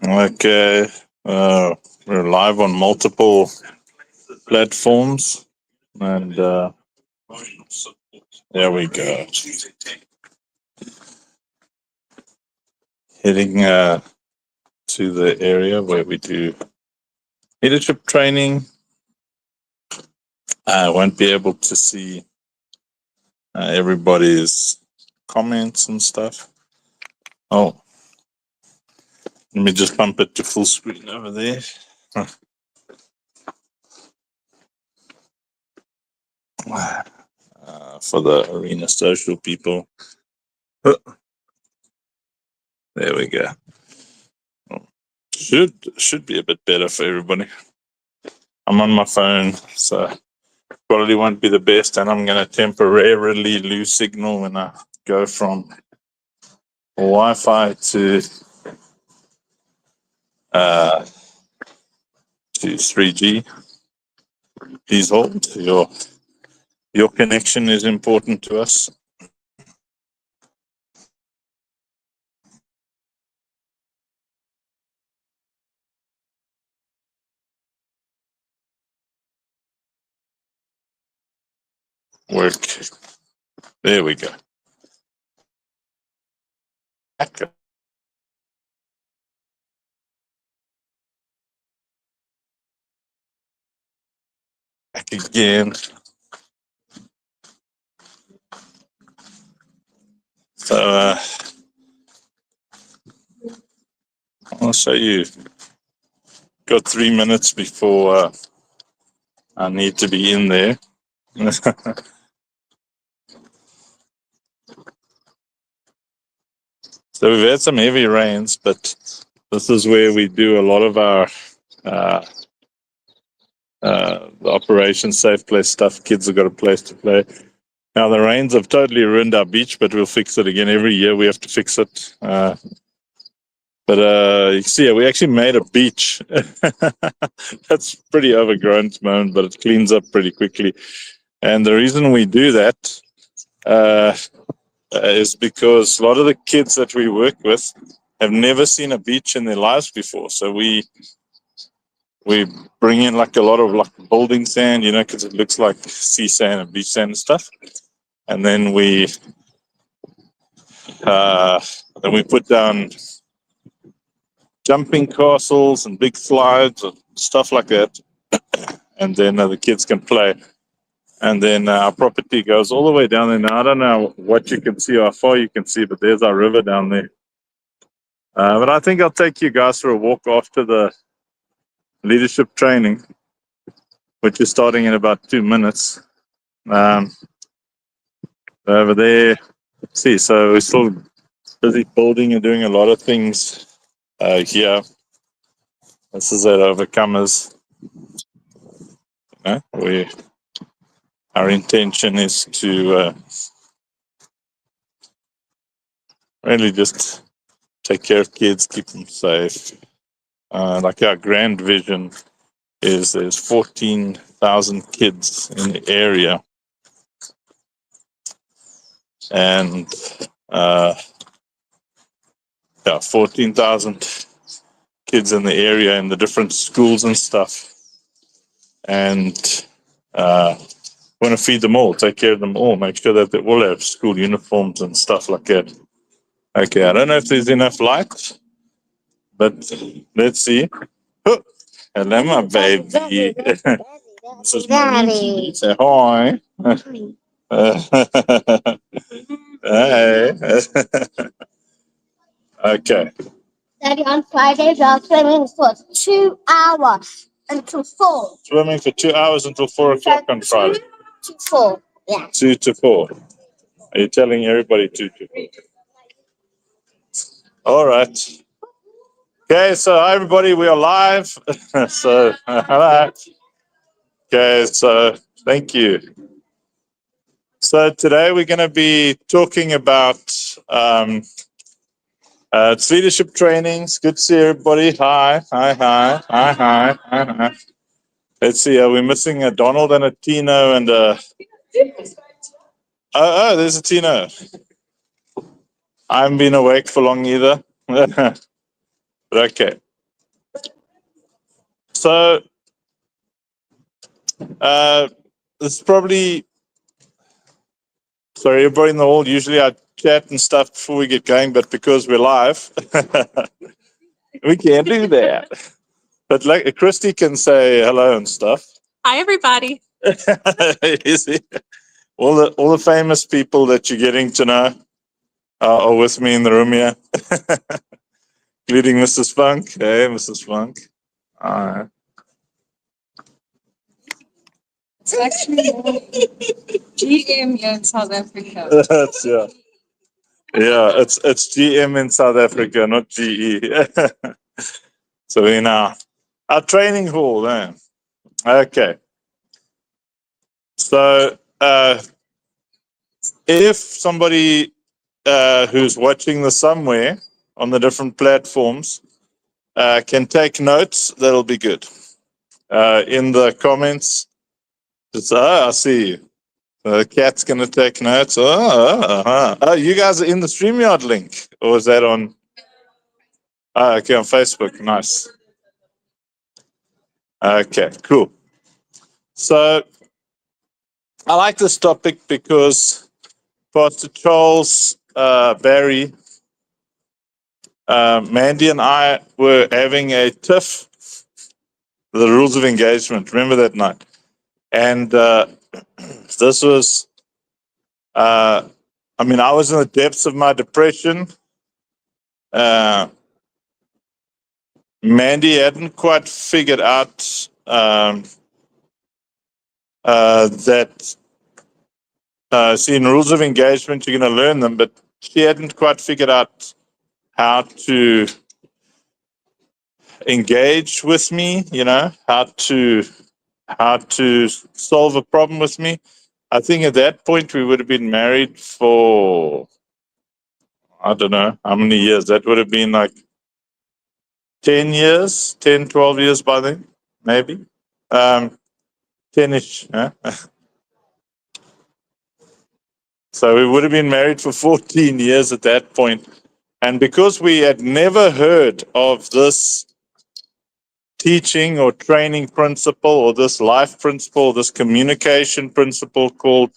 Okay, we're live on multiple platforms, and there we go. Heading to the area where we do leadership training. I won't be able to see everybody's comments and stuff. Oh, let me just bump it to full screen over there. For the Arena Social people. There we go. Should be a bit better for everybody. I'm on my phone, so quality won't be the best, and I'm going to temporarily lose signal when I go from Wi-Fi to 3G. Please hold. Your connection is important to us. Work. There we go. Back again. So I'll show you. Got 3 minutes before I need to be in there. So we've had some heavy rains, but this is where we do a lot of our the Operation Safe Place stuff. Kids have got a place to play. Now the rains have totally ruined our beach, but we'll fix it again. Every year we have to fix it. But you see, we actually made a beach. That's pretty overgrown at the moment, but it cleans up pretty quickly. And the reason we do that is because a lot of the kids that we work with have never seen a beach in their lives before. So we bring in like a lot of like building sand, because it looks like sea sand and beach sand and stuff. And then we put down jumping castles and big slides and stuff like that. And then the kids can play. And then our property goes all the way down there. Now, I don't know what you can see, how far you can see, but there's our river down there. But I think I'll take you guys for a walk after the leadership training, which is starting in about 2 minutes. Over there, see, so we're still busy building and doing a lot of things here. This is at Overcomers. Our intention is to really just take care of kids, keep them safe. Like our grand vision is there's 14,000 kids in the area. And 14,000 kids in the area in the different schools and stuff. And want to feed them all, take care of them all, make sure that they all have school uniforms and stuff like that. Okay, I don't know if there's enough light, but let's see. Oh, hello, my baby. This is Daddy. Say hi. Hey. Okay. Daddy, on Friday we are swimming for 2 hours until 4. Swimming for 2 hours until 4 o'clock on Friday. 2 to 4. Yeah. 2 to 4. Are you telling everybody 2 to 4? All right. Okay, so hi everybody, we are live. So hello. Okay, so thank you. So today we're going to be talking about it's leadership trainings. Good to see everybody. Hi. Let's see. We're missing a Donald and a Tino and a. Oh, there's a Tino. I haven't been awake for long either. But okay. So this is probably, sorry, everybody in the hall. Usually I chat and stuff before we get going, but because we're live, we can't do that. But like Christy can say hello and stuff. Hi, everybody. You see? All the famous people that you're getting to know are with me in the room here, including Mrs. Funk. Hey, Mrs. Funk. All right. It's actually GM here in South Africa. That's yeah. Yeah, it's GM in South Africa, not GE. So in our training hall, eh? Okay. So if somebody who's watching this somewhere on the different platforms can take notes, that'll be good. In the comments, it's I see you. The cat's gonna take notes. Oh, you guys are in the StreamYard link, or is that on? Okay, on Facebook. Nice. Okay, cool. So I like this topic because Pastor Charles Barry, Mandy, and I were having a tiff. The rules of engagement. Remember that night? And this was. I mean, I was in the depths of my depression. Mandy hadn't quite figured out that, see, in rules of engagement, you're going to learn them, but she hadn't quite figured out how to engage with me, how to solve a problem with me. I think at that point we would have been married for, I don't know how many years. That would have been like 10 years, 10, 12 years by then, maybe. 10-ish. Huh? So we would have been married for 14 years at that point. And because we had never heard of this teaching or training principle or this life principle, this communication principle called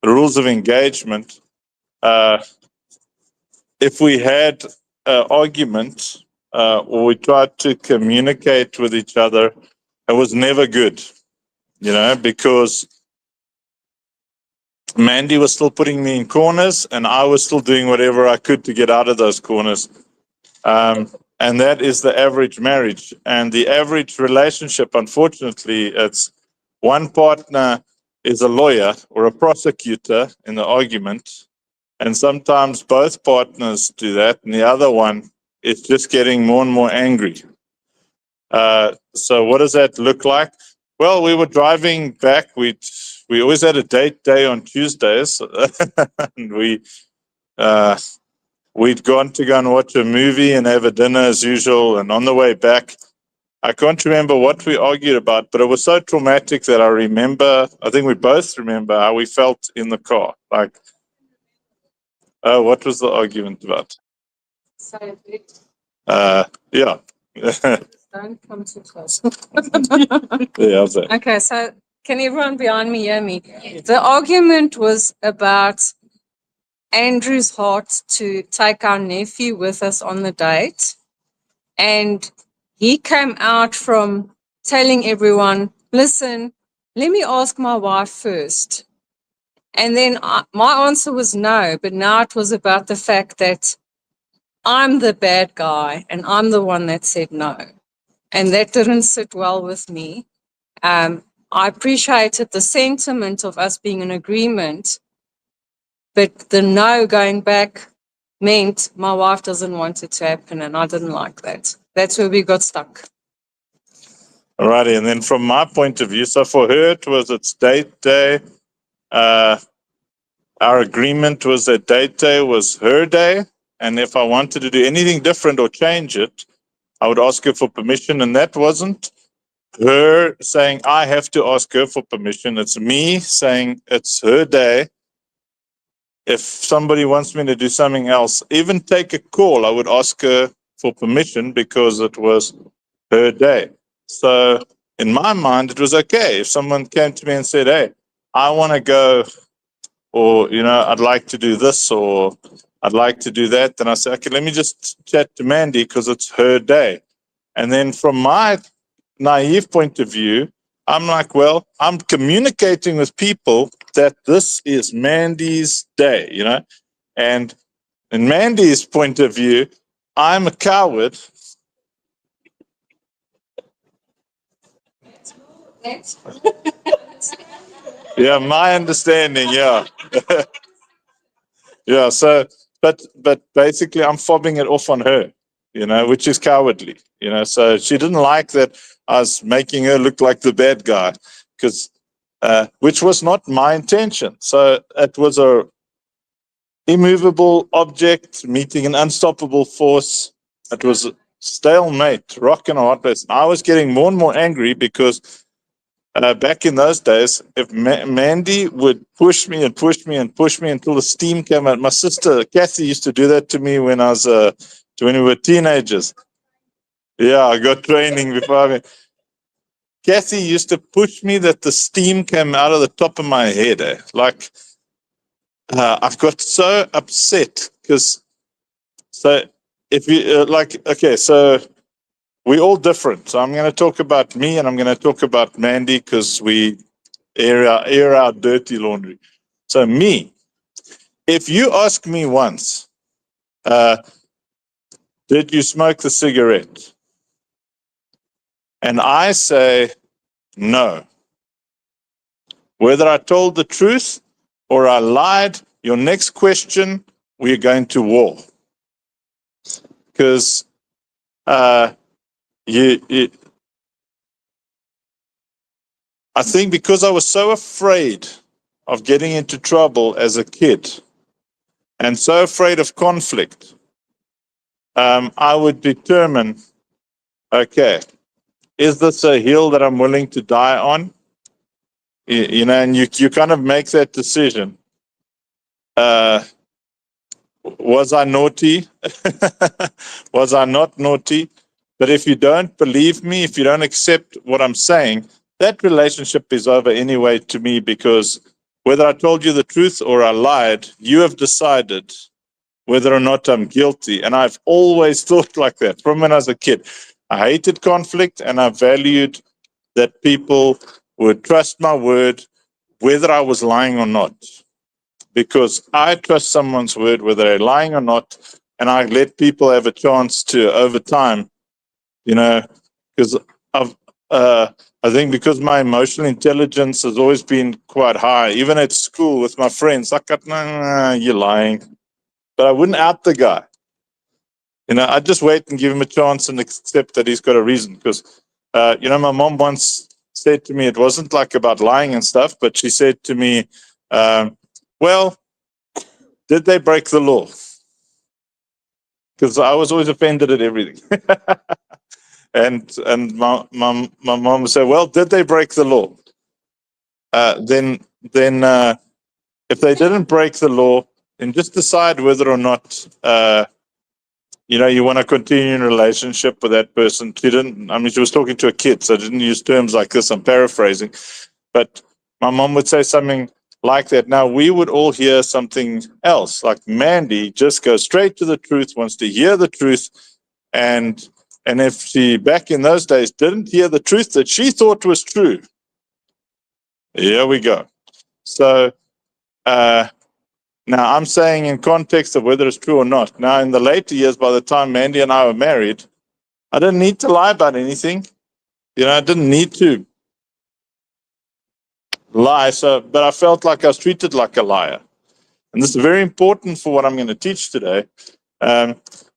the rules of engagement, if we had an argument or we tried to communicate with each other, it was never good, because Mandy was still putting me in corners and I was still doing whatever I could to get out of those corners. And that is the average marriage. And the average relationship, unfortunately, it's one partner is a lawyer or a prosecutor in the argument. And sometimes both partners do that. And the other one is just getting more and more angry. So what does that look like? Well, we were driving back. We always had a date day on Tuesdays. And we'd gone to go and watch a movie and have a dinner as usual. And on the way back, I can't remember what we argued about, but it was so traumatic that I think we both remember how we felt in the car. Like, oh, what was the argument about? So, Yeah. don't come too close. Yeah, how's that? Okay, so can everyone behind me hear me? The argument was about Andrew's heart to take our nephew with us on the date. And he came out from telling everyone, listen, let me ask my wife first. And then my answer was no, but now it was about the fact that I'm the bad guy and I'm the one that said no. And that didn't sit well with me. I appreciated the sentiment of us being in agreement, but the no going back meant my wife doesn't want it to happen, and I didn't like that. That's where we got stuck. Alrighty, and then from my point of view, so for her it's date day. Our agreement was that date day was her day, and if I wanted to do anything different or change it, I would ask her for permission, and that wasn't her saying I have to ask her for permission. It's me saying it's her day. if somebody wants me to do something else, even take a call, I would ask her for permission because it was her day. So in my mind, it was okay. If someone came to me and said, hey, I want to go, or, I'd like to do this, or I'd like to do that, then I say, okay, let me just chat to Mandy because it's her day. And then from my naive point of view, I'm like, well, I'm communicating with people that this is Mandy's day, and in Mandy's point of view, I'm a coward. Yeah, my understanding, yeah. Yeah, so, but basically I'm fobbing it off on her, which is cowardly, so she didn't like that I was making her look like the bad guy, because, which was not my intention. So it was a immovable object meeting an unstoppable force. It was a stalemate, rock and a hard place. I was getting more and more angry because back in those days, if Mandy would push me and push me and push me until the steam came out. My sister Kathy used to do that to me when when we were teenagers. Yeah, I got training before. Kathy used to push me that the steam came out of the top of my head. Like, I've got so upset because, so if you okay, so we're all different. So I'm going to talk about me and I'm going to talk about Mandy because we air our dirty laundry. So me, if you ask me once, did you smoke the cigarette? And I say no. Whether I told the truth or I lied, your next question, we're going to war. Because I think because I was so afraid of getting into trouble as a kid and so afraid of conflict, I would determine, okay, is this a hill that I'm willing to die on? And you kind of make that decision. Was I naughty? Was I not naughty? But if you don't believe me, if you don't accept what I'm saying, that relationship is over anyway to me, because whether I told you the truth or I lied, you have decided whether or not I'm guilty. And I've always thought like that from when I was a kid. I hated conflict and I valued that people would trust my word, whether I was lying or not. Because I trust someone's word, whether they're lying or not, and I let people have a chance to, over time, because I've, I think because my emotional intelligence has always been quite high, even at school with my friends, like, nah, you're lying. But I wouldn't out the guy. I'd just wait and give him a chance and accept that he's got a reason. Because, my mom once said to me, it wasn't like about lying and stuff, but she said to me, well, did they break the law? Because I was always offended at everything. and my mom would say, well, did they break the law? Then if they didn't break the law, then just decide whether or not you want to continue in a relationship with that person. She didn't. I mean, she was talking to a kid, so I didn't use terms like this. I'm paraphrasing, but my mom would say something like that. Now we would all hear something else. Like Mandy just goes straight to the truth, wants to hear the truth, and if she back in those days didn't hear the truth that she thought was true, here we go. So now I'm saying in context of whether it's true or not. Now in the later years, by the time Mandy and I were married, I didn't need to lie about anything. I didn't need to lie. So, but I felt like I was treated like a liar. And this is very important for what I'm going to teach today,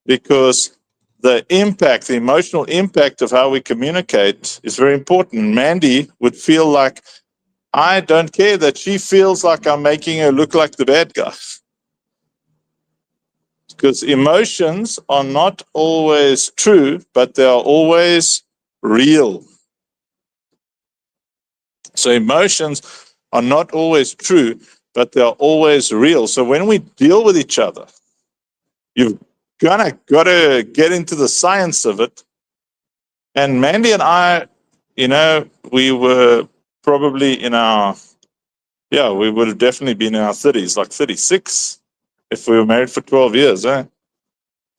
because the impact, the emotional impact of how we communicate is very important. Mandy would feel like I don't care that she feels like I'm making her look like the bad guy. Because emotions are not always true, but they are always real. So emotions are not always true, but they're always real. So when we deal with each other, you've got to get into the science of it. And Mandy and I, we were probably we would have definitely been in our 30s, like 36, if we were married for 12 years,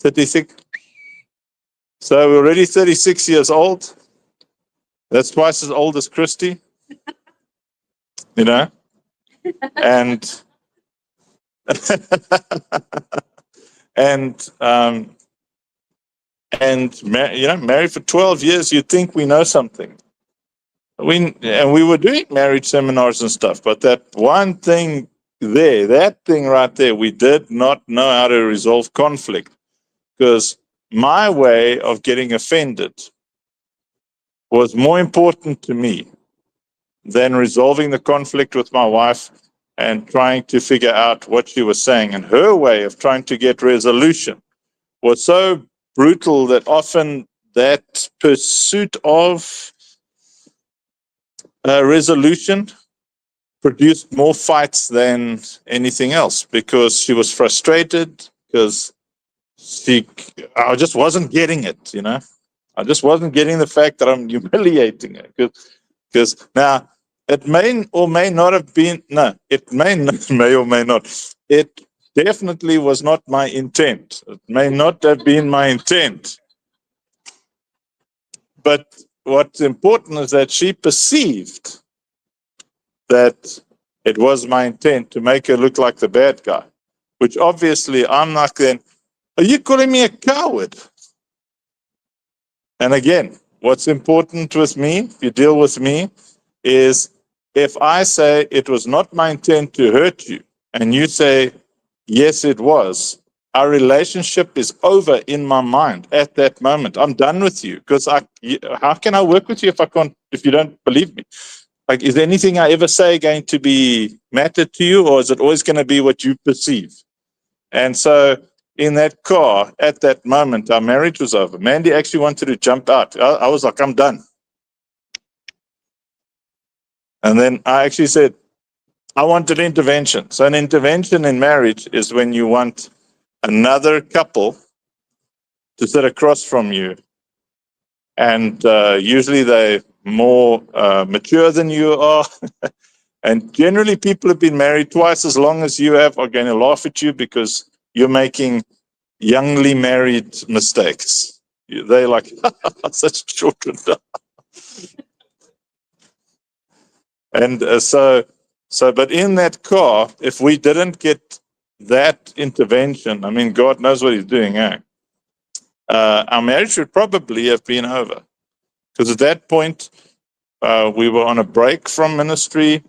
36. So we're already 36 years old. That's twice as old as Christy, and married for 12 years, you'd think we know something. We were doing marriage seminars and stuff, but that one thing there, that thing right there, we did not know how to resolve conflict, because my way of getting offended was more important to me than resolving the conflict with my wife and trying to figure out what she was saying. And her way of trying to get resolution was so brutal that often that pursuit of resolution produced more fights than anything else, because she was frustrated, because I just wasn't getting it, I just wasn't getting the fact that I'm humiliating her. Because now it may or may not have been, may or may not. It definitely was not my intent. It may not have been my intent. But what's important is that she perceived that it was my intent to make her look like the bad guy, which obviously I'm not then. Are you calling me a coward? And again, what's important with me, if you deal with me, is if I say it was not my intent to hurt you, and you say, yes, it was, our relationship is over in my mind at that moment. I'm done with you, because how can I work with you if you don't believe me? Like, is anything I ever say going to be matter to you, or is it always going to be what you perceive? And so in that car, at that moment, our marriage was over. Mandy actually wanted to jump out. I was like, I'm done. And then I actually said, I want an intervention. So an intervention in marriage is when you want another couple to sit across from you. And usually they're more mature than you are. And generally people who've been married twice as long as you have are going to laugh at you, because you're making youngly married mistakes. They're like, such children. And but in that car, if we didn't get that intervention, I mean, God knows what he's doing, our marriage would probably have been over. Because at that point, we were on a break from ministry.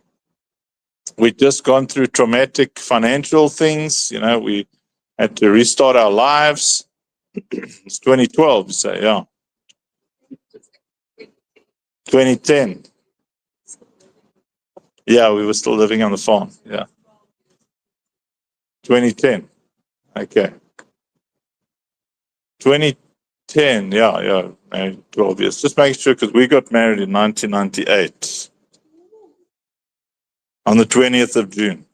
We'd just gone through traumatic financial things. We had to restart our lives. It's 2012, so yeah. 2010. Yeah, we were still living on the farm. Yeah. 2010. Okay. 2010. Yeah. 12 years. Just making sure, because we got married in 1998 on the 20th of June.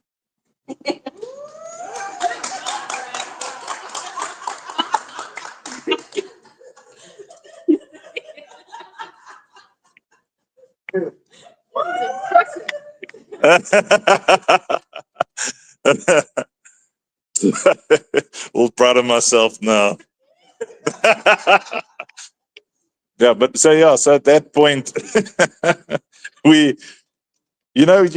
All proud of myself now. So at that point, you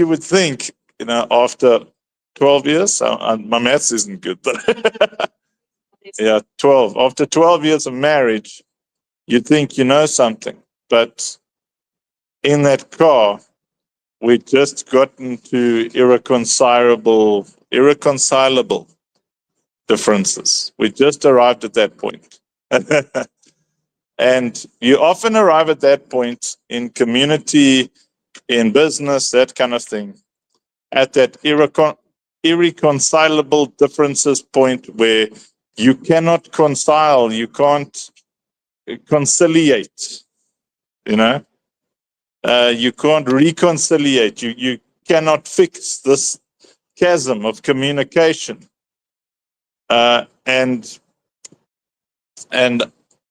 would think, after 12 years, my maths isn't good, but yeah, 12. After 12 years of marriage, you think you know something. But in that car, we just gotten to irreconcilable differences. We just arrived at that point. And you often arrive at that point in community, in business, that kind of thing, at that irreconcilable differences point where you cannot reconcile, you can't conciliate, you can't reconciliate, you cannot fix this chasm of communication. And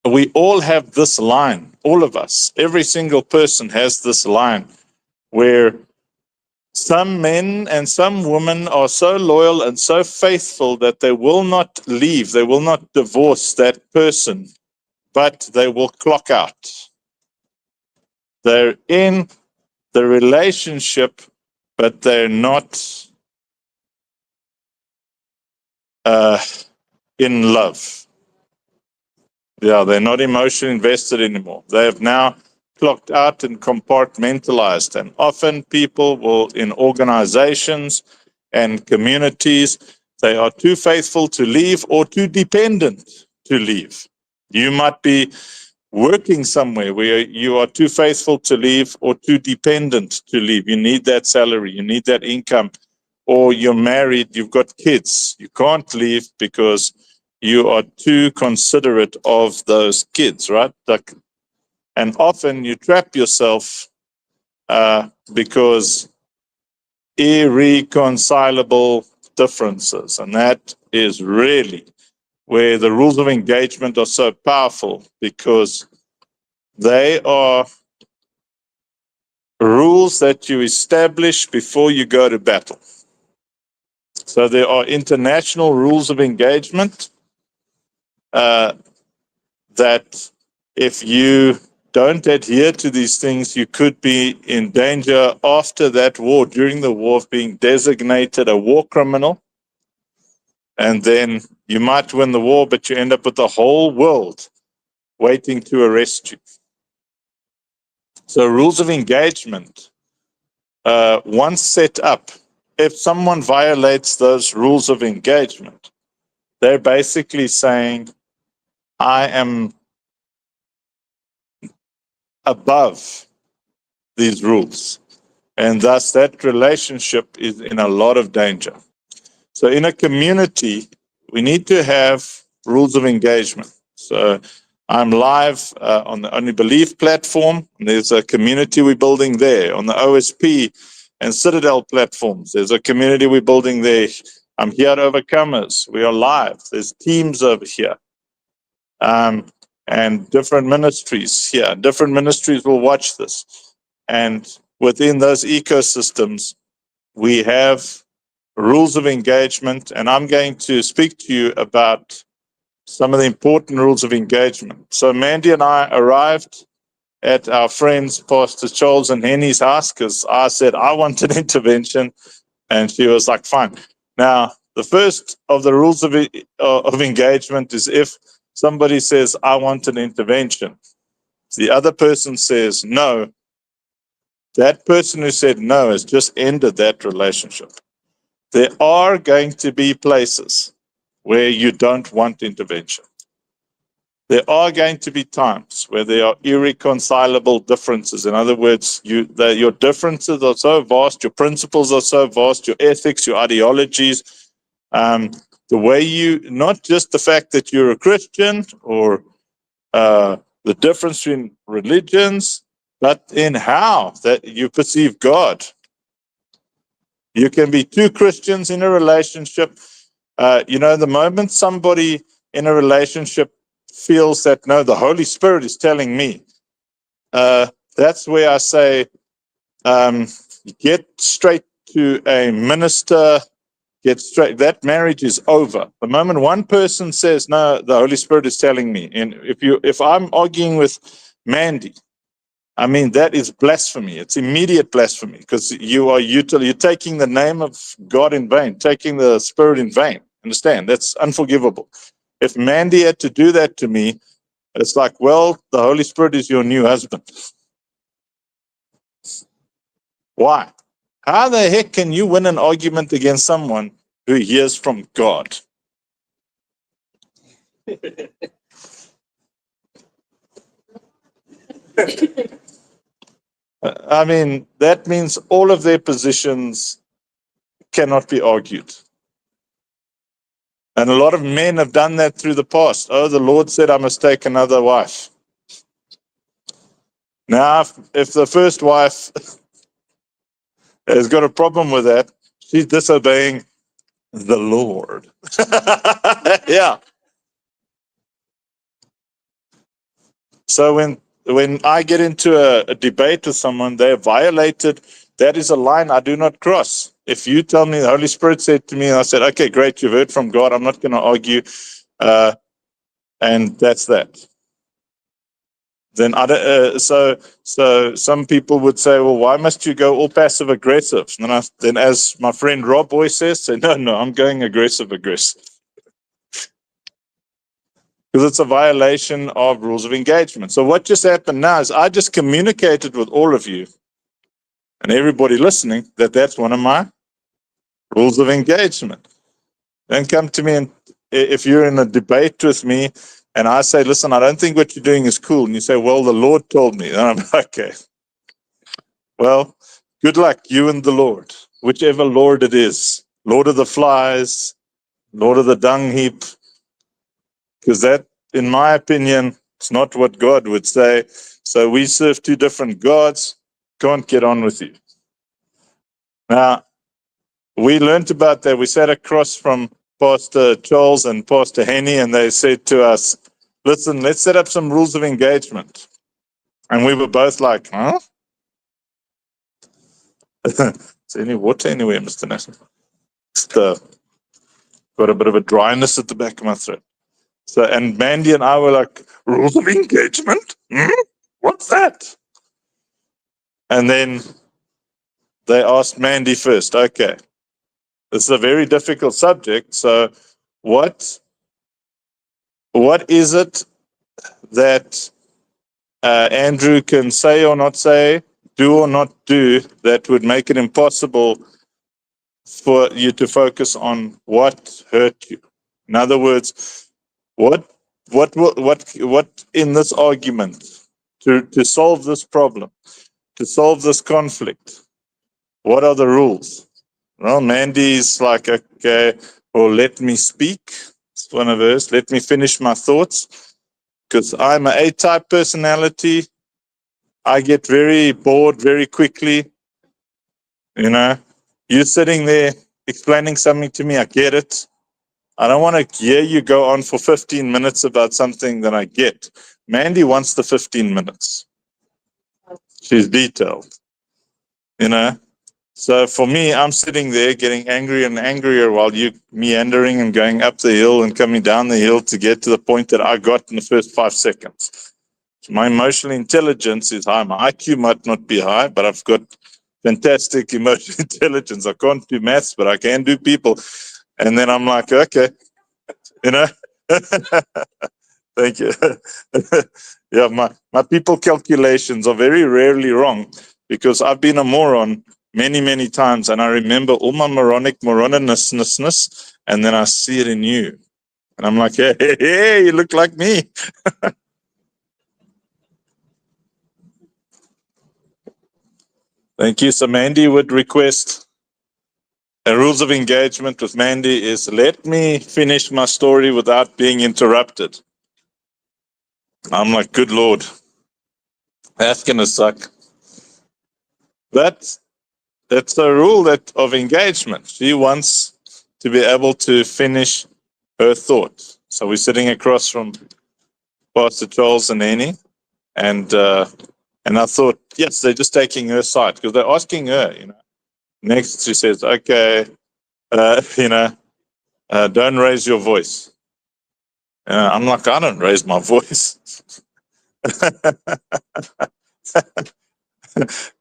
we all have this line, all of us, every single person has this line where some men and some women are so loyal and so faithful that they will not leave, they will not divorce that person, but they will clock out. They're in the relationship, but they're not in love. Yeah, they're not emotionally invested anymore. They have now clocked out and compartmentalized. And often people will, in organizations and communities, they are too faithful to leave or too dependent to leave. You might be working somewhere where you are too faithful to leave or too dependent to leave. You need that salary, you need that income, or you're married, you've got kids. You can't leave because you are too considerate of those kids, right? And often you trap yourself because irreconcilable differences. And that is really where the rules of engagement are so powerful, because they are rules that you establish before you go to battle. So there are international rules of engagement that if you don't adhere to these things, you could be in danger after that war, during the war, of being designated a war criminal. And then you might win the war, but you end up with the whole world waiting to arrest you. So rules of engagement, once set up, if someone violates those rules of engagement, they're basically saying, I am above these rules. And thus that relationship is in a lot of danger. So in a community, we need to have rules of engagement. So I'm live on the Only Belief platform. There's a community we're building there. On the OSP and Citadel platforms, there's a community we're building there. I'm here at Overcomers. We are live. There's teams over here. And different ministries here. Different ministries will watch this. And within those ecosystems, we have rules of engagement. And I'm going to speak to you about some of the important rules of engagement. So Mandy and I arrived at our friends, Pastor Charles and Henny's house, because I said I want an intervention. And she was like, fine. Now, the first of the rules of engagement is if somebody says, I want an intervention, the other person says no, that person who said no has just ended that relationship. There are going to be places where you don't want intervention. There are going to be times where there are irreconcilable differences. In other words, your differences are so vast, your principles are so vast, your ethics, your ideologies, the way you, not just the fact that you're a Christian or the difference between religions, but in how that you perceive God. You can be two Christians in a relationship. The moment somebody in a relationship feels that, no, the Holy Spirit is telling me, that's where I say, get straight to a minister, get straight. That marriage is over. The moment one person says, no, the Holy Spirit is telling me. And if I'm arguing with Mandy, I mean, that is blasphemy. It's immediate blasphemy, because you're taking the name of God in vain, taking the Spirit in vain. Understand? That's unforgivable. If Mandy had to do that to me, it's like, well, the Holy Spirit is your new husband. Why? How the heck can you win an argument against someone who hears from God? I mean, that means all of their positions cannot be argued. And a lot of men have done that through the past. Oh, the Lord said I must take another wife. Now, if the first wife has got a problem with that, She's disobeying the Lord. Yeah. So when I get into a debate with someone, they have violated. That is a line I do not cross. If you tell me the Holy Spirit said to me, and I said, okay, great, you've heard from God. I'm not going to argue, and that's that. Then so some people would say, well, why must you go all passive aggressive? And then as my friend Rob always says, say, no, I'm going aggressive. Because it's a violation of rules of engagement. So what just happened now is I just communicated with all of you and everybody listening that that's one of my rules of engagement. Don't come to me and if you're in a debate with me and I say, listen, I don't think what you're doing is cool. And you say, well, the Lord told me. And I'm like, okay. Well, good luck, you and the Lord, whichever Lord it is. Lord of the flies, Lord of the dung heap. Because that, in my opinion, is not what God would say. So we serve two different gods. Can't get on with you. Now, we learned about that. We sat across from Pastor Charles and Pastor Henny, and they said to us, listen, let's set up some rules of engagement. And we were both like, huh? Is there any water anywhere, Mr. Nash? Just got a bit of a dryness at the back of my throat. So, and Mandy and I were like, rules of engagement? What's that? And then they asked Mandy first, okay, this is a very difficult subject. So what is it that Andrew can say or not say, do or not do, that would make it impossible for you to focus on what hurt you? In other words, what in this argument to solve this problem, to solve this conflict, what are the rules? Well, Mandy's like, okay, well, let me speak. It's one of hers. Let me finish my thoughts. Because I'm an A-type personality. I get very bored very quickly. You know, you're sitting there explaining something to me. I get it. I don't want to hear you go on for 15 minutes about something that I get. Mandy wants the 15 minutes. She's detailed, you know. So for me, I'm sitting there getting angrier and angrier while you meandering and going up the hill and coming down the hill to get to the point that I got in the first 5 seconds. So my emotional intelligence is high. My IQ might not be high, but I've got fantastic emotional intelligence. I can't do maths, but I can do people. And then I'm like, okay, you know. Thank you. Yeah, my people calculations are very rarely wrong because I've been a moron many times, and I remember all my moronousness, and then I see it in you, and I'm like, hey, you look like me. Thank you. So Mandy would request rules of engagement with Mandy is let me finish my story without being interrupted. I'm like, good Lord, that's gonna suck. That's a rule of engagement. She wants to be able to finish her thought. So we're sitting across from Pastor Charles and Annie, and I thought, yes, they're just taking her side because they're asking her. You know, next she says, okay, don't raise your voice. I'm like, I don't raise my voice.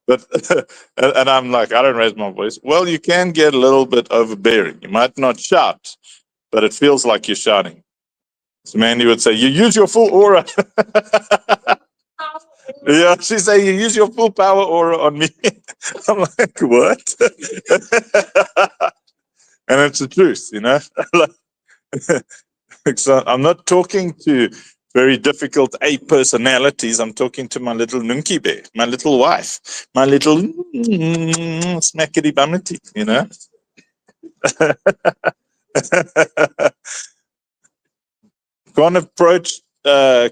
But and I'm like, I don't raise my voice. Well, you can get a little bit overbearing. You might not shout, but it feels like you're shouting. So Mandy would say, you use your full aura. Yeah, she say, you use your full power aura on me. I'm like, what? And it's the truth, you know. So I'm not talking to very difficult A personalities. I'm talking to my little Nunki bear, my little wife, my little smackety bummety, you know. Can't approach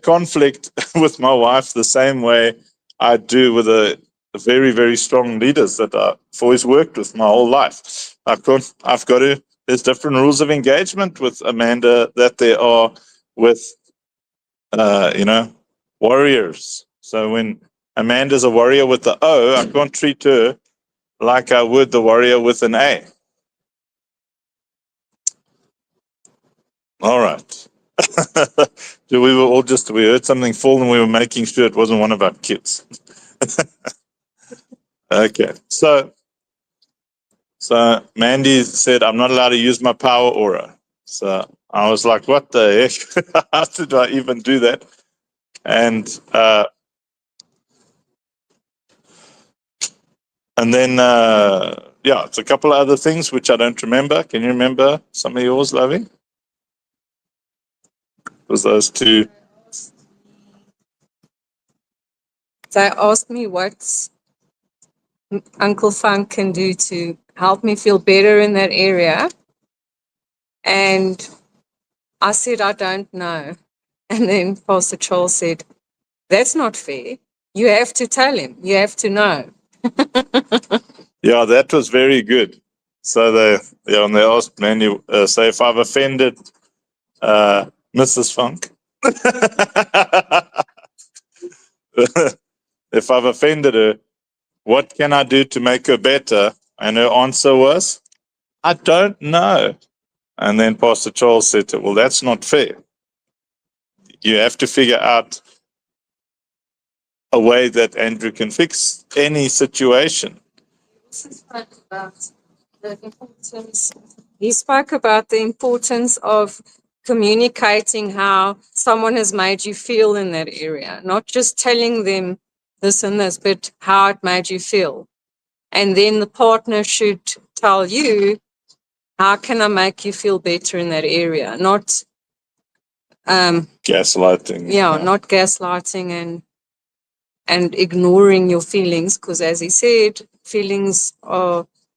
conflict with my wife the same way I do with the very strong leaders that I've always worked with my whole life. I've got to, there's different rules of engagement with Amanda that there are with, warriors. So when Amanda's a warrior with the O, I can't treat her like I would the warrior with an A. All right. We heard something fall and we were making sure it wasn't one of our kids. Okay. So Mandy said, I'm not allowed to use my power aura. So I was like, what the heck? How did I even do that? And then, it's a couple of other things which I don't remember. Can you remember some of yours, Lovey? It was those two. They asked me what Uncle Funk can do to help me feel better in that area. And I said, I don't know. And then Pastor Charles said, that's not fair. You have to tell him. You have to know. Yeah, that was very good. So and they asked Mandy, say if I've offended Mrs. Funk, if I've offended her, what can I do to make her better? And her answer was, I don't know. And then Pastor Charles said to her, well, that's not fair. You have to figure out a way that Andrew can fix any situation. He spoke about the importance of communicating how someone has made you feel in that area, not just telling them this and this, but how it made you feel. And then the partner should tell you, how can I make you feel better in that area? Not gaslighting. Not gaslighting and ignoring your feelings, because as he said, feelings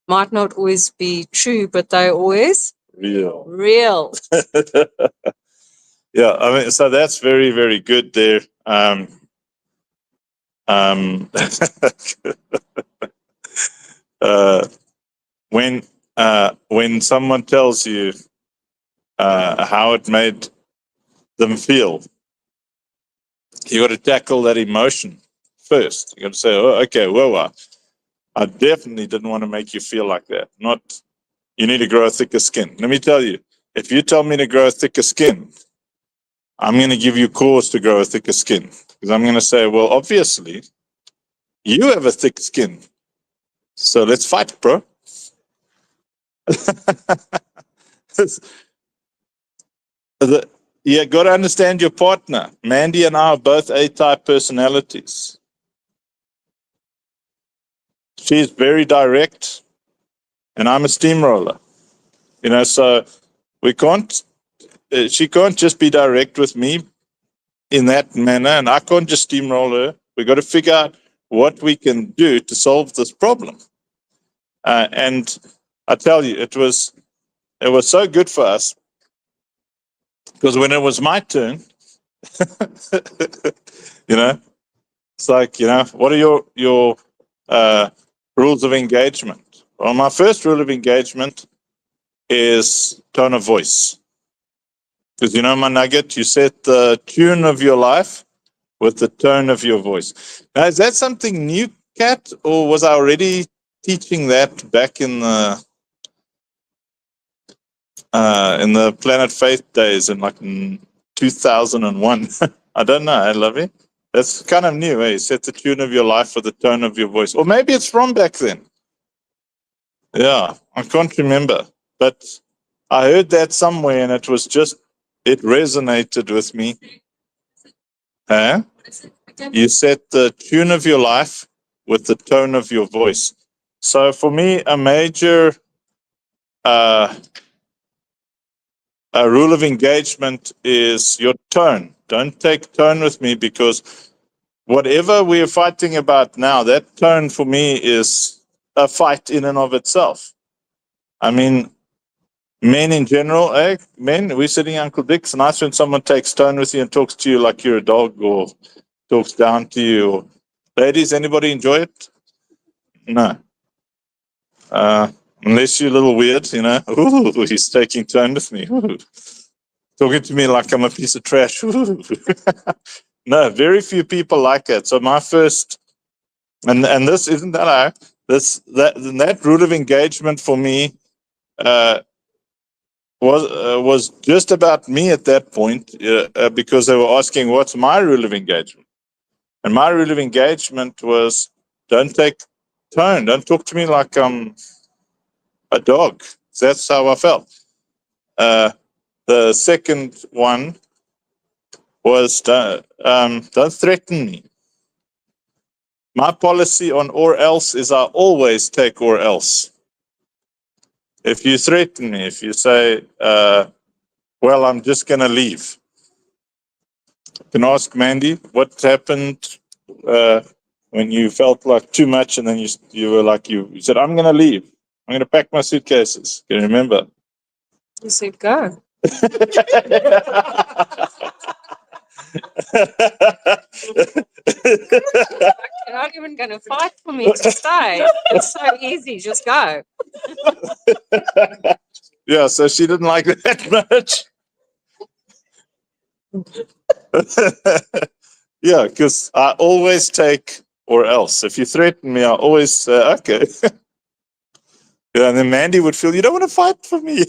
might not always be true, but they're always real. Yeah, I mean, so that's very, very good there. When someone tells you how it made them feel, you got to tackle that emotion first. You got to say, "Oh, okay, well, I definitely didn't want to make you feel like that. Not, you need to grow a thicker skin." Let me tell you, if you tell me to grow a thicker skin, I'm going to give you cause to grow a thicker skin, because I'm going to say, well, obviously, you have a thick skin, so let's fight, bro. You got to understand your partner. Mandy and I are both A-type personalities. She's very direct, and I'm a steamroller. So we can't. She can't just be direct with me in that manner, and I can't just steamroll her. We got to figure out what we can do to solve this problem. And I tell you, it was so good for us, because when it was my turn, it's like, what are your rules of engagement? Well, my first rule of engagement is tone of voice. Because my nugget, you set the tune of your life with the tone of your voice. Now, is that something new, Kat, or was I already teaching that back in the Planet Faith days in 2001? I don't know. I love it. That's kind of new, eh? Set the tune of your life with the tone of your voice. Or maybe it's from back then. Yeah, I can't remember. But I heard that somewhere, and it resonated with me. Huh? You set the tune of your life with the tone of your voice. So for me, a major a rule of engagement is your tone. Don't take tone with me, because whatever we are fighting about now, that tone for me is a fight in and of itself. I mean, men in general, men, we're sitting Uncle Dick. It's nice when someone takes tone with you and talks to you like you're a dog, or talks down to you. Ladies, anybody enjoy it? No. Unless you're a little weird, Ooh, he's taking turn with me. Ooh. Talking to me like I'm a piece of trash. Ooh. No, very few people like it. So my first, and this isn't that I, that rule of engagement for me was just about me at that point because they were asking what's my rule of engagement, and my rule of engagement was don't take tone, don't talk to me like I'm a dog. That's how I felt. The second one was don't threaten me. My policy on or else is I always take or else. If you threaten me, if you say, well, I'm just going to leave. You can ask Mandy what happened when you felt like too much and then you were like, you said, I'm going to leave. I'm going to pack my suitcases. Can you remember? You said go. You're not even going to fight for me to stay. It's so easy. Just go. Yeah, so she didn't like that much. Yeah, because I always take or else. If you threaten me, I always say, okay. Yeah, and then Mandy would feel, you don't want to fight for me.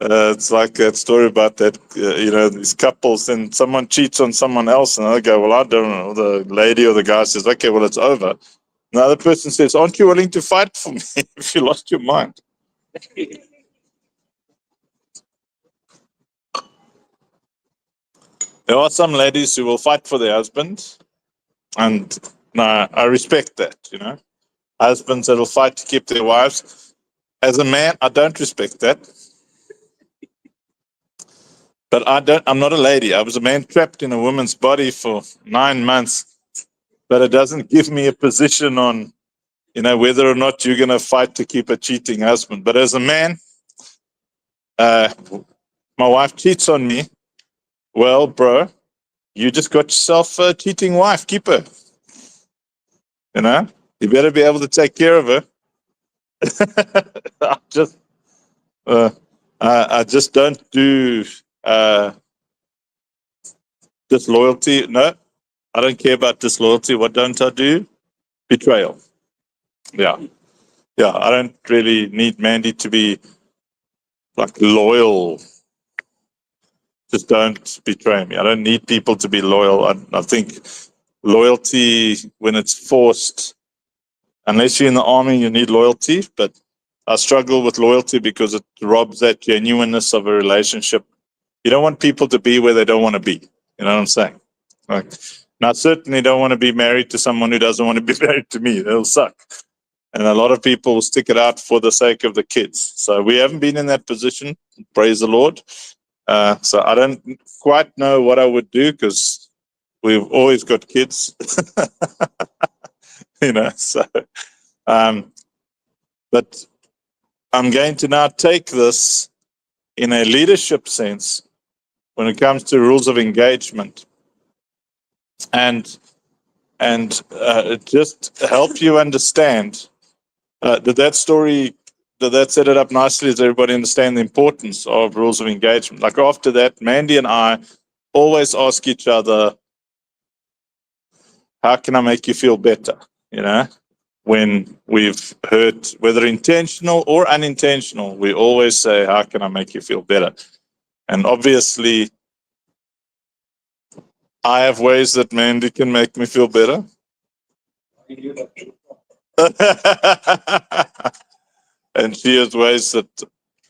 It's like that story about that, these couples and someone cheats on someone else and they go, well, I don't know. The lady or the guy says, okay, well, it's over. The other person says, aren't you willing to fight for me if you lost your mind? There are some ladies who will fight for their husband, and no, I respect that, Husbands that will fight to keep their wives. As a man, I don't respect that. But I'm not a lady. I was a man trapped in a woman's body for 9 months. But it doesn't give me a position on, whether or not you're going to fight to keep a cheating husband. But as a man, my wife cheats on me. Well, bro, you just got yourself a cheating wife. Keep her. You better be able to take care of her. I just don't do disloyalty. No, I don't care about disloyalty. What don't I do? Betrayal. Yeah. I don't really need Mandy to be like loyal. Just don't betray me. I don't need people to be loyal. I think loyalty, when it's forced, unless you're in the army, you need loyalty. But I struggle with loyalty because it robs that genuineness of a relationship. You don't want people to be where they don't want to be. You know what I'm saying? Like, and I certainly don't want to be married to someone who doesn't want to be married to me. That'll suck. And a lot of people will stick it out for the sake of the kids. So we haven't been in that position. Praise the Lord. So I don't quite know what I would do because we've always got kids. So but I'm going to now take this in a leadership sense when it comes to rules of engagement and just help you understand. Did that set it up nicely? Does everybody understand the importance of rules of engagement? Like after that, Mandy and I always ask each other, how can I make you feel better? When we've hurt, whether intentional or unintentional, we always say, how can I make you feel better? And obviously, I have ways that Mandy can make me feel better. And she has ways that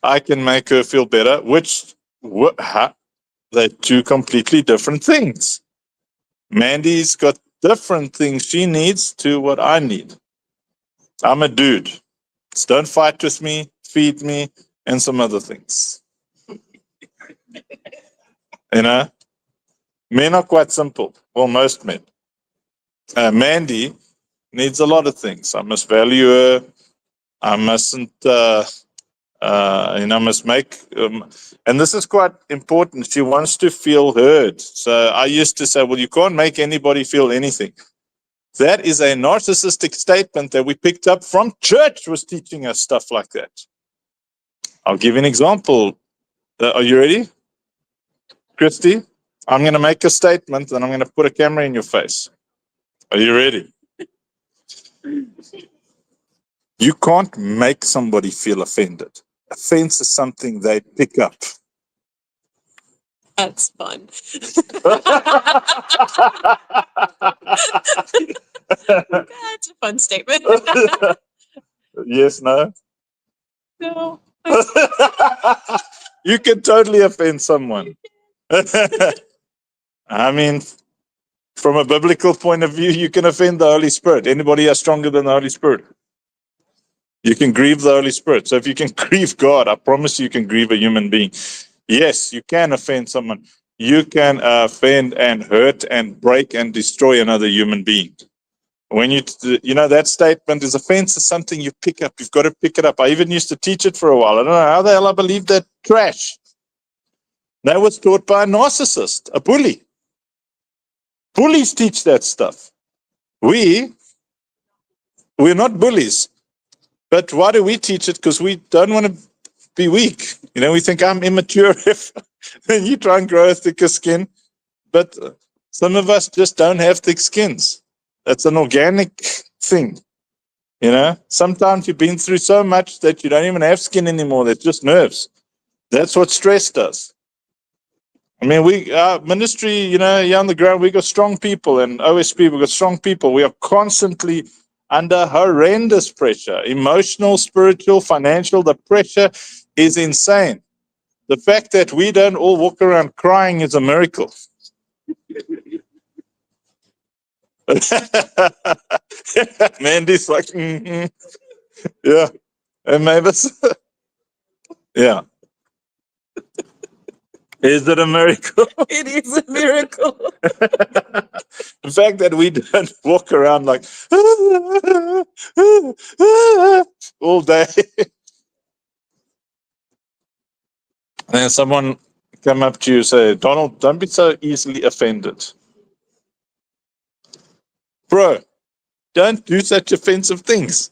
I can make her feel better, which they're two completely different things. Mandy's got different things she needs to what I need. I'm a dude. So don't fight with me, feed me, and some other things. Men are quite simple. Well, most men. Mandy needs a lot of things. I must value her. I mustn't Must make, and this is quite important. She wants to feel heard. So I used to say, well, you can't make anybody feel anything. That is a narcissistic statement that we picked up from church was teaching us stuff like that. I'll give you an example. Are you ready? Christy, I'm going to make a statement and I'm going to put a camera in your face. Are you ready? You can't make somebody feel offended. Offense is something they pick up. That's fun. That's a fun statement. Yes, no? No. You can totally offend someone. I mean, from a biblical point of view, you can offend the Holy Spirit. Anybody are stronger than the Holy Spirit? You can grieve the Holy Spirit. So if you can grieve God, I promise you can grieve a human being. Yes, you can offend someone. You can offend and hurt and break and destroy another human being. When that statement is offense is something you pick up. You've got to pick it up. I even used to teach it for a while. I don't know how the hell I believe that trash. That was taught by a narcissist, a bully. Bullies teach that stuff. We're not bullies. But why do we teach it? Because we don't want to be weak. We think I'm immature if you try and grow a thicker skin. But some of us just don't have thick skins. That's an organic thing. Sometimes you've been through so much that you don't even have skin anymore. That's just nerves. That's what stress does. I mean, our ministry, here on the ground, we got strong people, and OSP, we got strong people. We are constantly under horrendous pressure, emotional, spiritual, financial. The pressure is insane. The fact that we don't all walk around crying is a miracle. Mandy's like, yeah, and Mavis, yeah. Is it a miracle? It is a miracle. The fact that we don't walk around like all day. And then someone come up to you and say, Donald, don't be so easily offended. Bro, don't do such offensive things.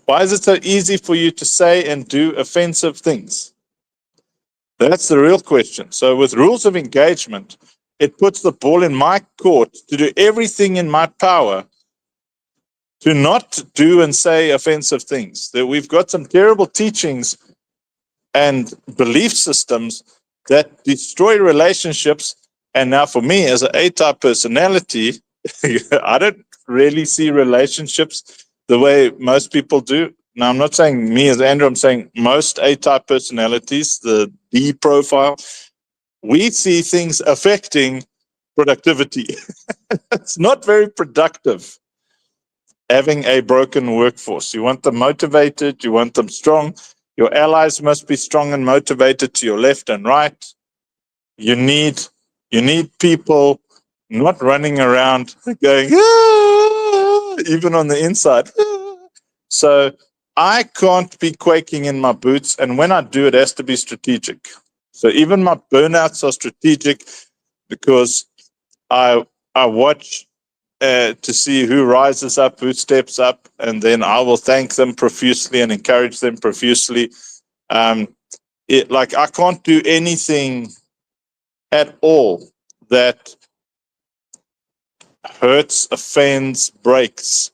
Why is it so easy for you to say and do offensive things? That's the real question. So with rules of engagement, it puts the ball in my court to do everything in my power to not do and say offensive things. That we've got some terrible teachings and belief systems that destroy relationships. And now for me, as an A-type personality, I don't really see relationships the way most people do. Now, I'm not saying me as Andrew, I'm saying most A-type personalities, the D profile, we see things affecting productivity. It's not very productive having a broken workforce. You want them motivated, you want them strong. Your allies must be strong and motivated to your left and right. You need people not running around going, even on the inside. So I can't be quaking in my boots. And when I do, it has to be strategic. So even my burnouts are strategic because I watch to see who rises up, who steps up, and then I will thank them profusely and encourage them profusely. I can't do anything at all that hurts, offends, breaks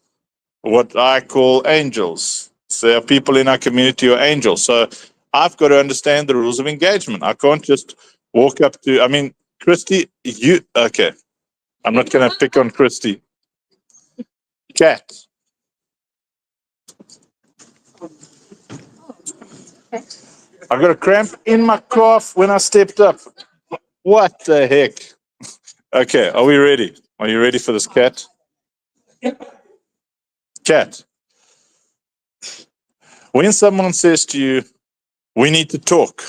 what I call angels. So there are people in our community who are angels. So I've got to understand the rules of engagement. I can't just walk up to, Christy, okay. I'm not going to pick on Christy. Cat. I got a cramp in my calf when I stepped up. What the heck? Okay, are we ready? Are you ready for this, Cat? Cat. When someone says to you, we need to talk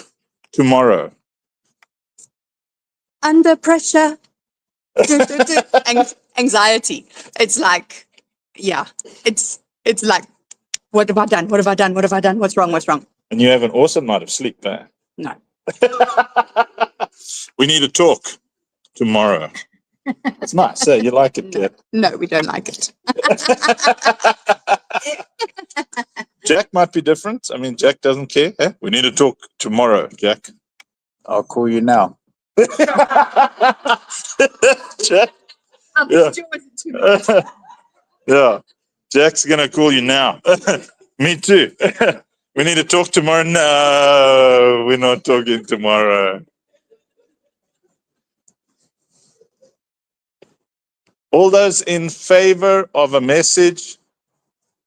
tomorrow. Under pressure. Anxiety. It's like, yeah, it's like, what have I done? What have I done? What have I done? What's wrong? What's wrong? And you have an awesome night of sleep, eh? No. We need to talk tomorrow. It's nice, eh? You like it, Kat? No, we don't like it. Jack might be different. I mean, Jack doesn't care. Eh? We need to talk tomorrow, Jack. I'll call you now. Jack? Yeah. Yeah. Jack's going to call you now. Me too. We need to talk tomorrow. No, we're not talking tomorrow. All those in favor of a message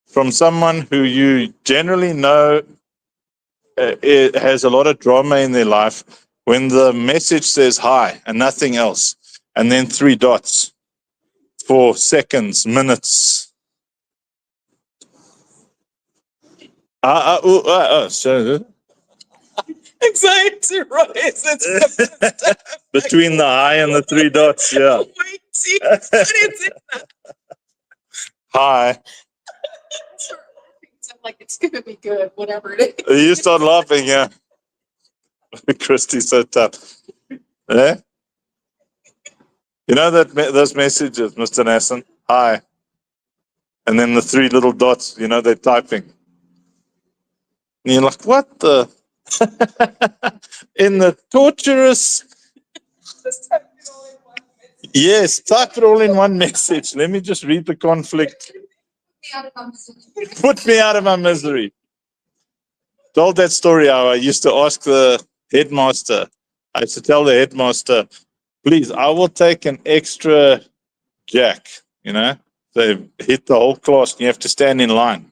from someone who you generally know it has a lot of drama in their life, when the message says hi and nothing else, and then 3 dots for seconds, minutes. So Anxiety rises. between the hi and the 3 dots, yeah. Waiting. What is it? Hi. I'm like, it's gonna be good, whatever it is. You start laughing, yeah. Christy's so tough. Yeah? You know that those messages, Mr. Nasson? Hi. And then the 3 little dots, you know, they're typing. And you're like, what the? In the torturous. Yes, type it all in one message. Let me just read the conflict. Put me out of my misery. Told that story how I used to ask the headmaster. I used to tell the headmaster, please, I will take an extra Jack, you know. They hit the whole class and you have to stand in line.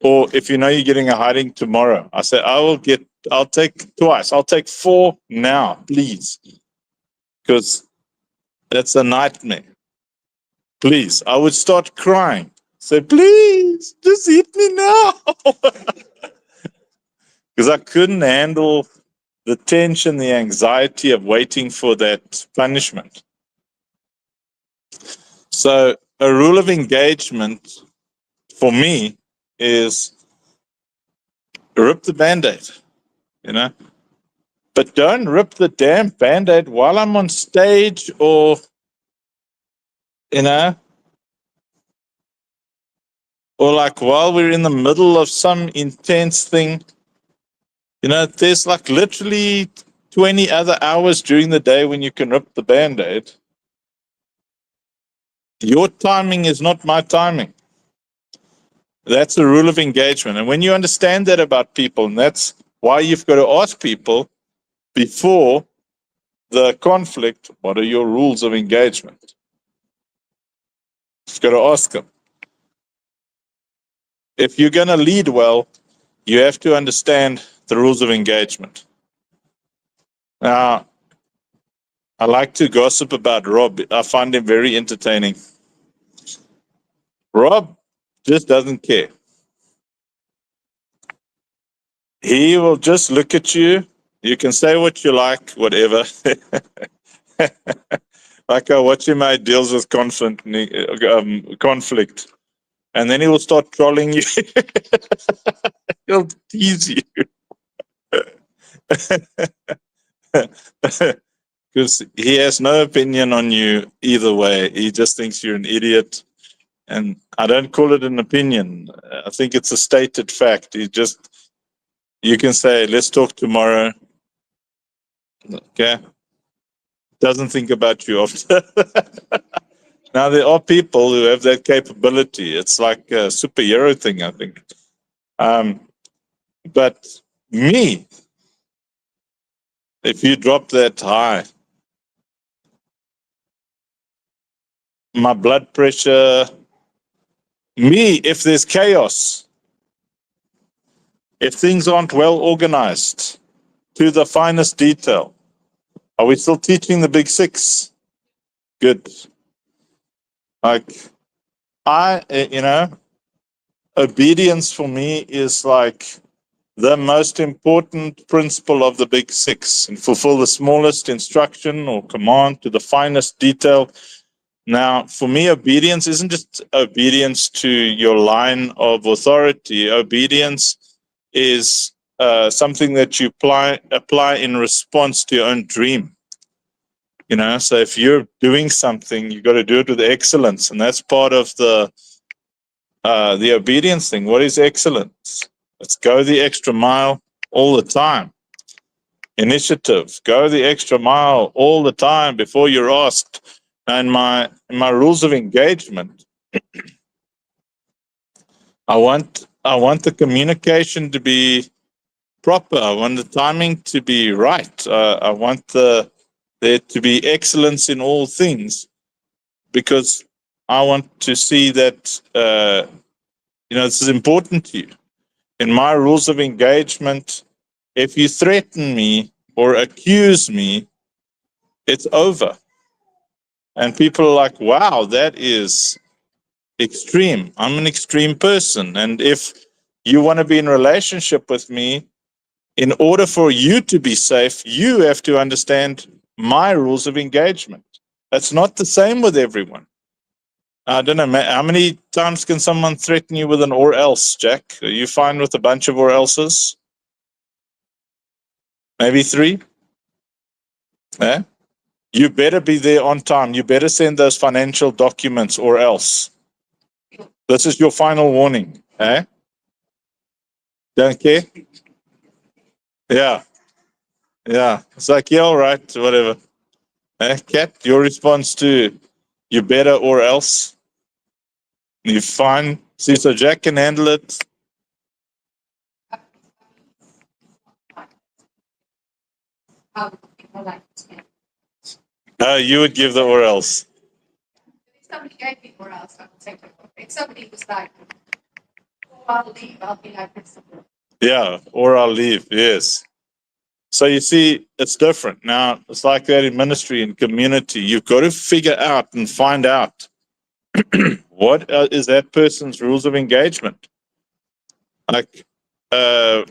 Or if you know you're getting a hiding tomorrow, I said, I'll take twice. I'll take 4 now, please. Because that's a nightmare. Please. I would start crying. Say, please, just hit me now. Because I couldn't handle the tension, the anxiety of waiting for that punishment. So a rule of engagement for me is rip the Band-Aid, you know, but don't rip the damn Band-Aid while I'm on stage or, you know, or like while we're in the middle of some intense thing. You know, there's like literally 20 other hours during the day when you can rip the Band-Aid. Your timing is not my timing. That's the rule of engagement. And when you understand that about people, and that's why you've got to ask people before the conflict, what are your rules of engagement? You've got to ask them. If you're going to lead well, you have to understand the rules of engagement. Now, I like to gossip about Rob. I find him very entertaining. Rob just doesn't care. He will just look at you. You can say what you like, whatever. Like I watch him how he deals with conflict. And then he will start trolling you. He'll tease you. Because he has no opinion on you either way. He just thinks you're an idiot. And I don't call it an opinion. I think it's a stated fact. You can say, let's talk tomorrow. Okay. Doesn't think about you after. Now, there are people who have that capability. It's like a superhero thing, I think. But me, if you drop that high, my blood pressure, me, if there's chaos, if things aren't well organized to the finest detail, are we still teaching the Big 6? Good. Like, obedience for me is like the most important principle of the Big 6, and fulfill the smallest instruction or command to the finest detail. Now, for me, obedience isn't just obedience to your line of authority. Obedience is something that you apply in response to your own dream. You know, so if you're doing something, you got to do it with excellence, and that's part of the obedience thing. What is excellence? Let's go the extra mile all the time. Initiative, go the extra mile all the time before you're asked. And my rules of engagement, I want the communication to be proper. I want the timing to be right. I want there to be excellence in all things, because I want to see that this is important to you. In my rules of engagement, if you threaten me or accuse me, it's over. And people are like, wow, that is extreme. I'm an extreme person. And if you want to be in relationship with me, in order for you to be safe, you have to understand my rules of engagement. That's not the same with everyone. I don't know, how many times can someone threaten you with an or else, Jack? Are you fine with a bunch of or elses? Maybe 3? Yeah? You better be there on time. You better send those financial documents or else. This is your final warning. Eh? Don't care? Yeah. Yeah. It's like, yeah, all right, whatever. Eh? Kat, your response to you better or else? You fine? See, so Jack can handle it. You would give the or else. If somebody gave me or else, I would take it. If somebody was like, oh, I'll leave, I'll be like this. Yeah, or I'll leave. Yes. So you see, it's different. Now, it's like that in ministry and community. You've got to figure out and find out what is that person's rules of engagement. Like, now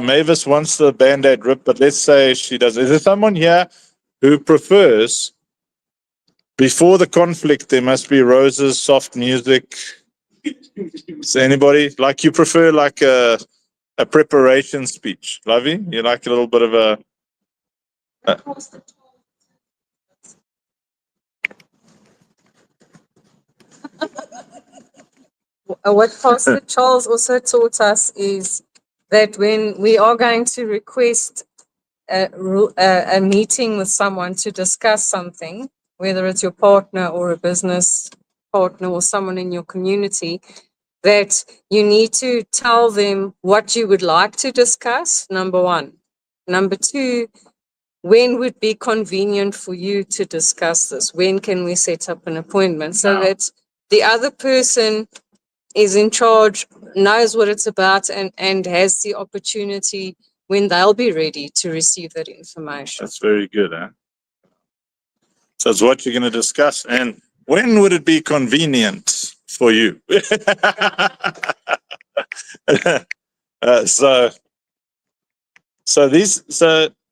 Mavis wants the Band-Aid rip, but let's say she does. Is there someone here who prefers, before the conflict, there must be roses, soft music? Is anybody, like, you prefer like a preparation speech? Lovey, you like a little bit of a What Pastor Charles also taught us is that when we are going to request a meeting with someone to discuss something, whether it's your partner or a business partner or someone in your community, that you need to tell them what you would like to discuss, number one. Number two, when would be convenient for you to discuss this? When can we set up an appointment so that the other person is in charge, knows what it's about, and has the opportunity when they'll be ready to receive that information. That's very good, huh? So it's what you're going to discuss. And when would it be convenient for you? So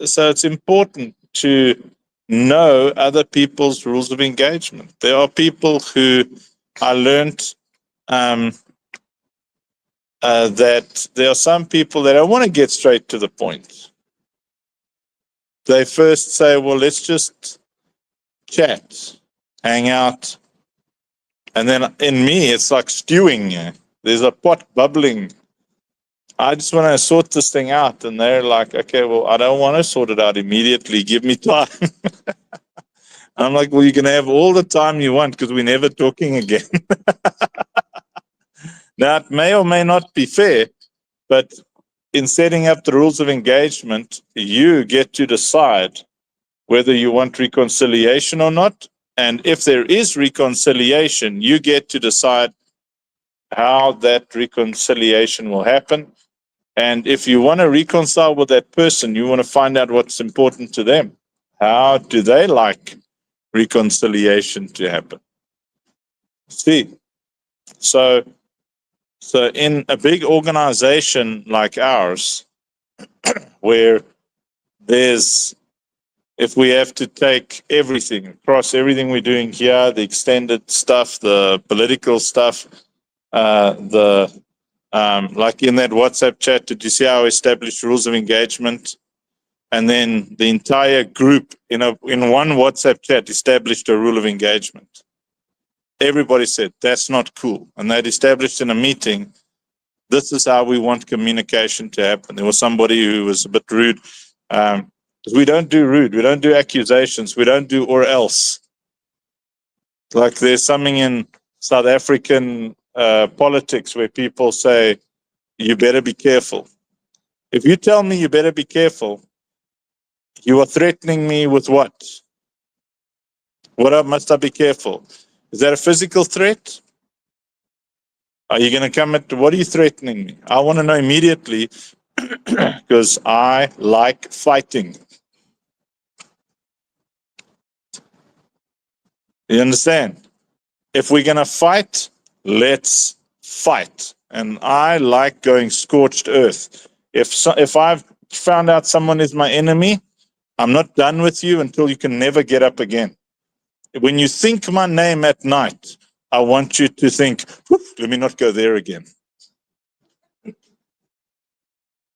it's important to know other people's rules of engagement. There are people who I learned that there are some people that don't want to get straight to the point. They first say, well, let's just chat, hang out. And then in me, it's like stewing. There's a pot bubbling. I just want to sort this thing out. And they're like, okay, well, I don't want to sort it out immediately. Give me time. I'm like, well, you can have all the time you want because we're never talking again. Now, it may or may not be fair, but in setting up the rules of engagement, you get to decide whether you want reconciliation or not. And if there is reconciliation, you get to decide how that reconciliation will happen. And if you want to reconcile with that person, you want to find out what's important to them. How do they like reconciliation to happen? See, so in a big organization like ours, where if we have to take everything across everything we're doing here, the extended stuff, the political stuff, the Like in that WhatsApp chat, did you see how I established rules of engagement? And then the entire group in one WhatsApp chat established a rule of engagement. Everybody said, that's not cool. And they'd established in a meeting, this is how we want communication to happen. There was somebody who was a bit rude. We don't do rude. We don't do accusations. We don't do or else. Like there's something in South African politics where people say, you better be careful. If you tell me you better be careful, you are threatening me with what? Must I be careful? Is that a physical threat? Are you going to come at, what are you threatening me? I want to know immediately because I like fighting. You understand? If we're going to fight, let's fight. And I like going scorched earth. If I've found out someone is my enemy, I'm not done with you until you can never get up again. When you think my name at night, I want you to think, let me not go there again.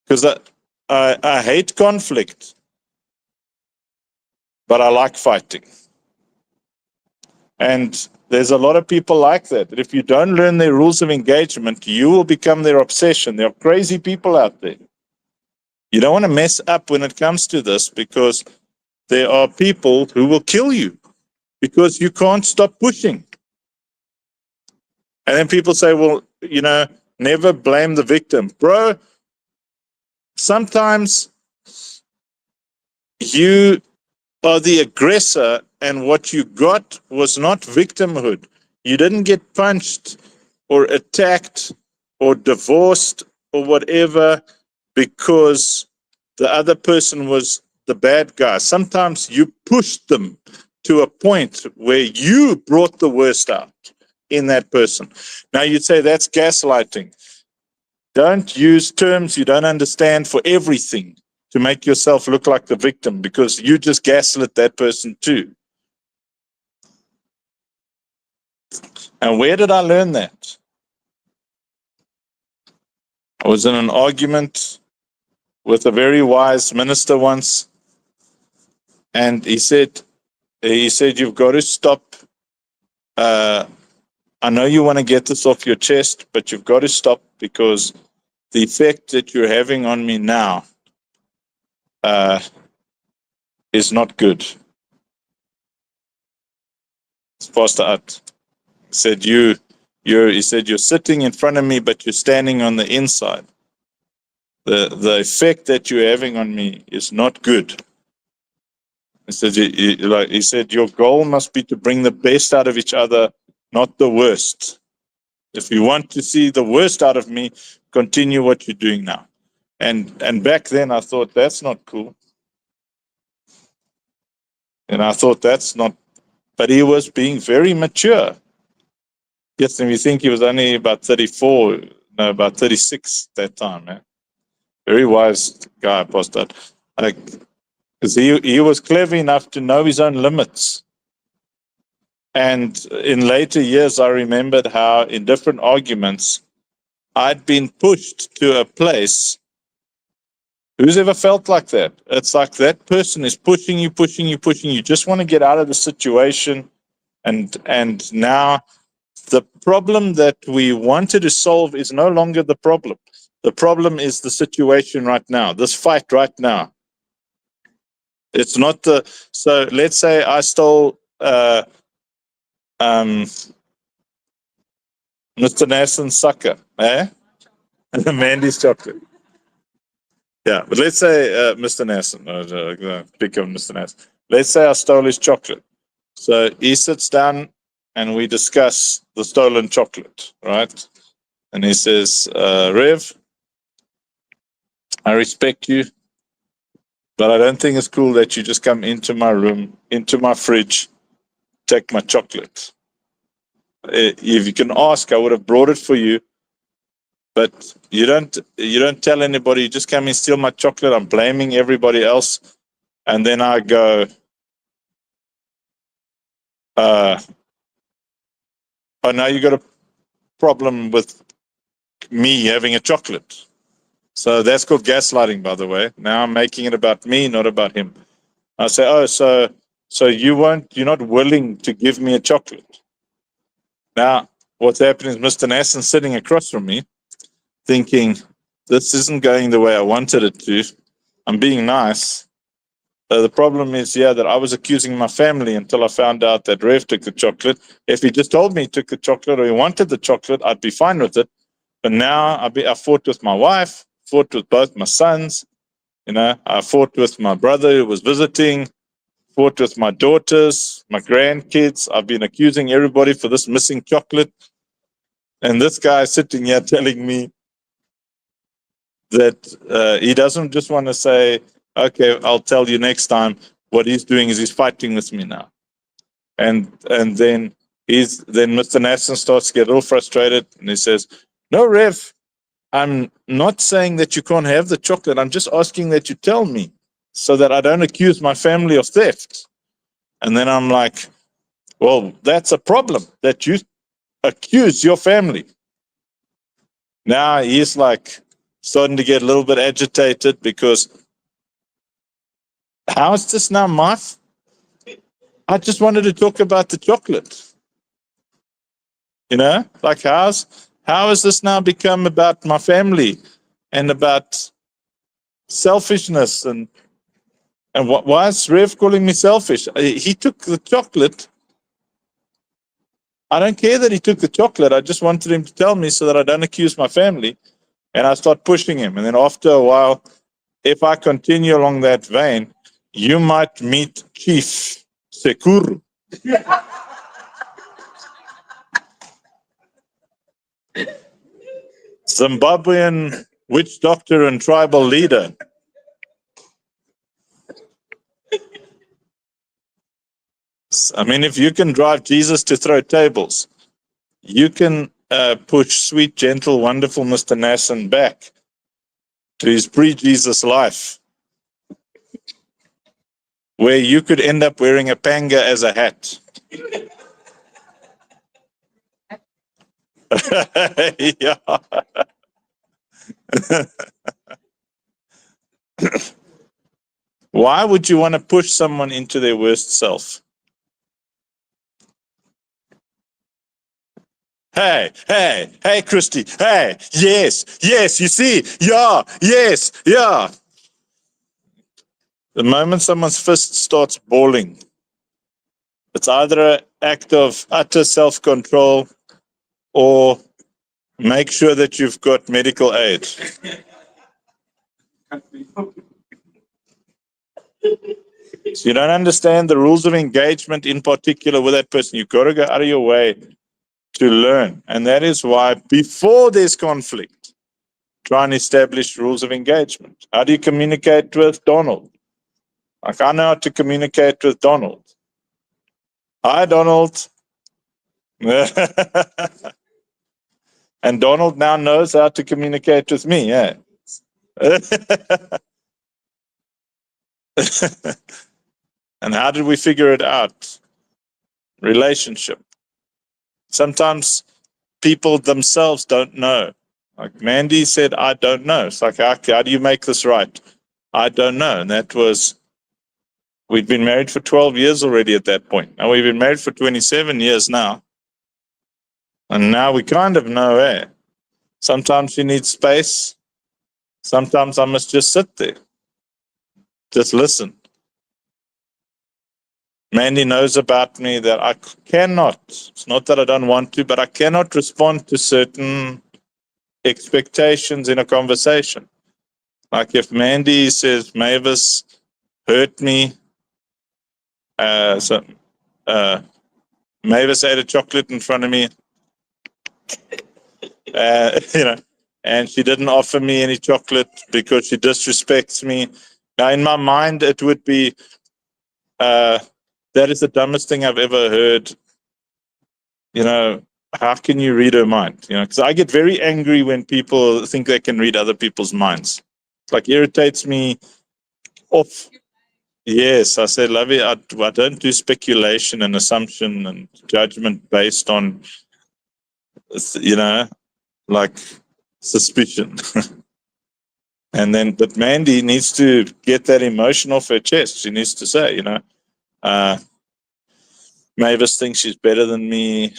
Because I hate conflict, but I like fighting. And there's a lot of people like that. If you don't learn their rules of engagement, you will become their obsession. There are crazy people out there. You don't want to mess up when it comes to this because there are people who will kill you because you can't stop pushing. And then people say, well, never blame the victim. Bro, sometimes you are the aggressor and what you got was not victimhood. You didn't get punched or attacked or divorced or whatever because the other person was the bad guy. Sometimes you pushed them to a point where you brought the worst out in that person. Now you'd say that's gaslighting. Don't use terms you don't understand for everything to make yourself look like the victim because you just gaslit that person too. And where did I learn that? I was in an argument with a very wise minister once, and he said, you've got to stop. I know you want to get this off your chest, but you've got to stop because the effect that you're having on me now is not good. It's Pastor At. Said he said you're sitting in front of me, but you're standing on the inside. The effect that you're having on me is not good. He said your goal must be to bring the best out of each other, not the worst. If you want to see the worst out of me, continue what you're doing now. And back then I thought that's not cool. And I thought that's not, but he was being very mature. Yes, and we think he was only about 34, no, about 36 that time, man. Very wise guy, Pastor. Because he was clever enough to know his own limits. And in later years, I remembered how in different arguments, I'd been pushed to a place. Who's ever felt like that? It's like that person is pushing you, pushing you, pushing you. You just want to get out of the situation. And now the problem that we wanted to solve is no longer the problem. The problem is the situation right now, this fight right now. It's not so let's say I stole Mr. Nassen's sucker, Mandy's chocolate. Yeah, but let's say Mr. Nassen, pick up Mr. Nassen. Let's say I stole his chocolate. So he sits down and we discuss the stolen chocolate, right? And he says, Rev, I respect you, but I don't think it's cool that you just come into my room, into my fridge, take my chocolate. If you can ask, I would have brought it for you, but you don't tell anybody. You just come and steal my chocolate. I'm blaming everybody else, and then I go, oh, now you got a problem with me having a chocolate. So that's called gaslighting, by the way. Now I'm making it about me, not about him. I say, oh, so you're not willing to give me a chocolate. Now, what's happening is Mr. Nassen's sitting across from me, thinking, this isn't going the way I wanted it to. I'm being nice. The problem is, that I was accusing my family until I found out that Rev took the chocolate. If he just told me he took the chocolate or he wanted the chocolate, I'd be fine with it. But now I fought with my wife, fought with both my sons. I fought with my brother who was visiting, fought with my daughters, my grandkids. I've been accusing everybody for this missing chocolate. And this guy is sitting here telling me that he doesn't just want to say, okay, I'll tell you next time. What he's doing is he's fighting with me now. And then Mr. Nassen starts to get a little frustrated and he says, no, Rev, I'm not saying that you can't have the chocolate. I'm just asking that you tell me so that I don't accuse my family of theft. And then I'm like, well, that's a problem that you accuse your family. Now he's like starting to get a little bit agitated because how is this now I just wanted to talk about the chocolate. Like how has this now become about my family and about selfishness and why is Rev calling me selfish? He took the chocolate. I don't care that he took the chocolate. I just wanted him to tell me so that I don't accuse my family. And I start pushing him. And then after a while, if I continue along that vein, you might meet Chief Sekuru. Zimbabwean witch doctor and tribal leader. I mean, if you can drive Jesus to throw tables, you can push sweet, gentle, wonderful Mr. Nassen back to his pre-Jesus life, where you could end up wearing a panga as a hat. Yeah. Why would you want to push someone into their worst self? Hey, Christy. Hey, yes, you see, yeah, yes, yeah. The moment someone's fist starts balling, it's either an act of utter self-control or make sure that you've got medical aid. So you don't understand the rules of engagement in particular with that person. You've got to go out of your way to learn. And that is why before there's conflict, try and establish rules of engagement. How do you communicate with Donald? Like I know how to communicate with Donald. Hi, Donald. And Donald now knows how to communicate with me, yeah. And how did we figure it out? Relationship. Sometimes people themselves don't know. Like Mandy said, I don't know. It's like, how do you make this right? I don't know. And that was, we'd been married for 12 years already at that point. Now we've been married for 27 years now. And now we kind of know, sometimes you need space. Sometimes I must just sit there. Just listen. Mandy knows about me that I cannot, it's not that I don't want to, but I cannot respond to certain expectations in a conversation. Like if Mandy says, Mavis hurt me, Mavis ate a chocolate in front of me, and she didn't offer me any chocolate because she disrespects me. Now in my mind, it would be, that is the dumbest thing I've ever heard. How can you read her mind? Because I get very angry when people think they can read other people's minds. It's like irritates me off. Yes, I said, Lovey, I don't do speculation and assumption and judgment based on, like suspicion. And then, but Mandy needs to get that emotion off her chest. She needs to say, Mavis thinks she's better than me.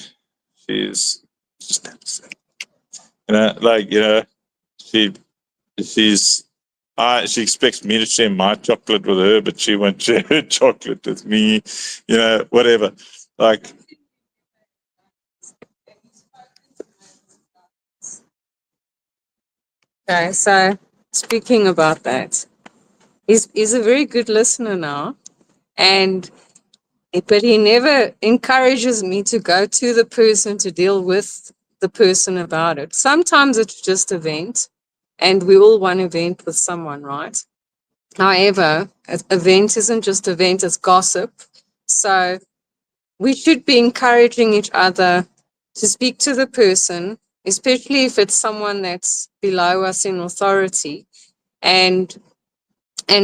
She's, she expects me to share my chocolate with her, but she won't share her chocolate with me, whatever. Like, Okay, so speaking about that, he's a very good listener now, but he never encourages me to go to the person to deal with the person about it. Sometimes it's just a vent, and we all want to vent with someone, right? However, a vent isn't just a vent, it's gossip. So we should be encouraging each other to speak to the person, especially if it's someone that's below us in authority, and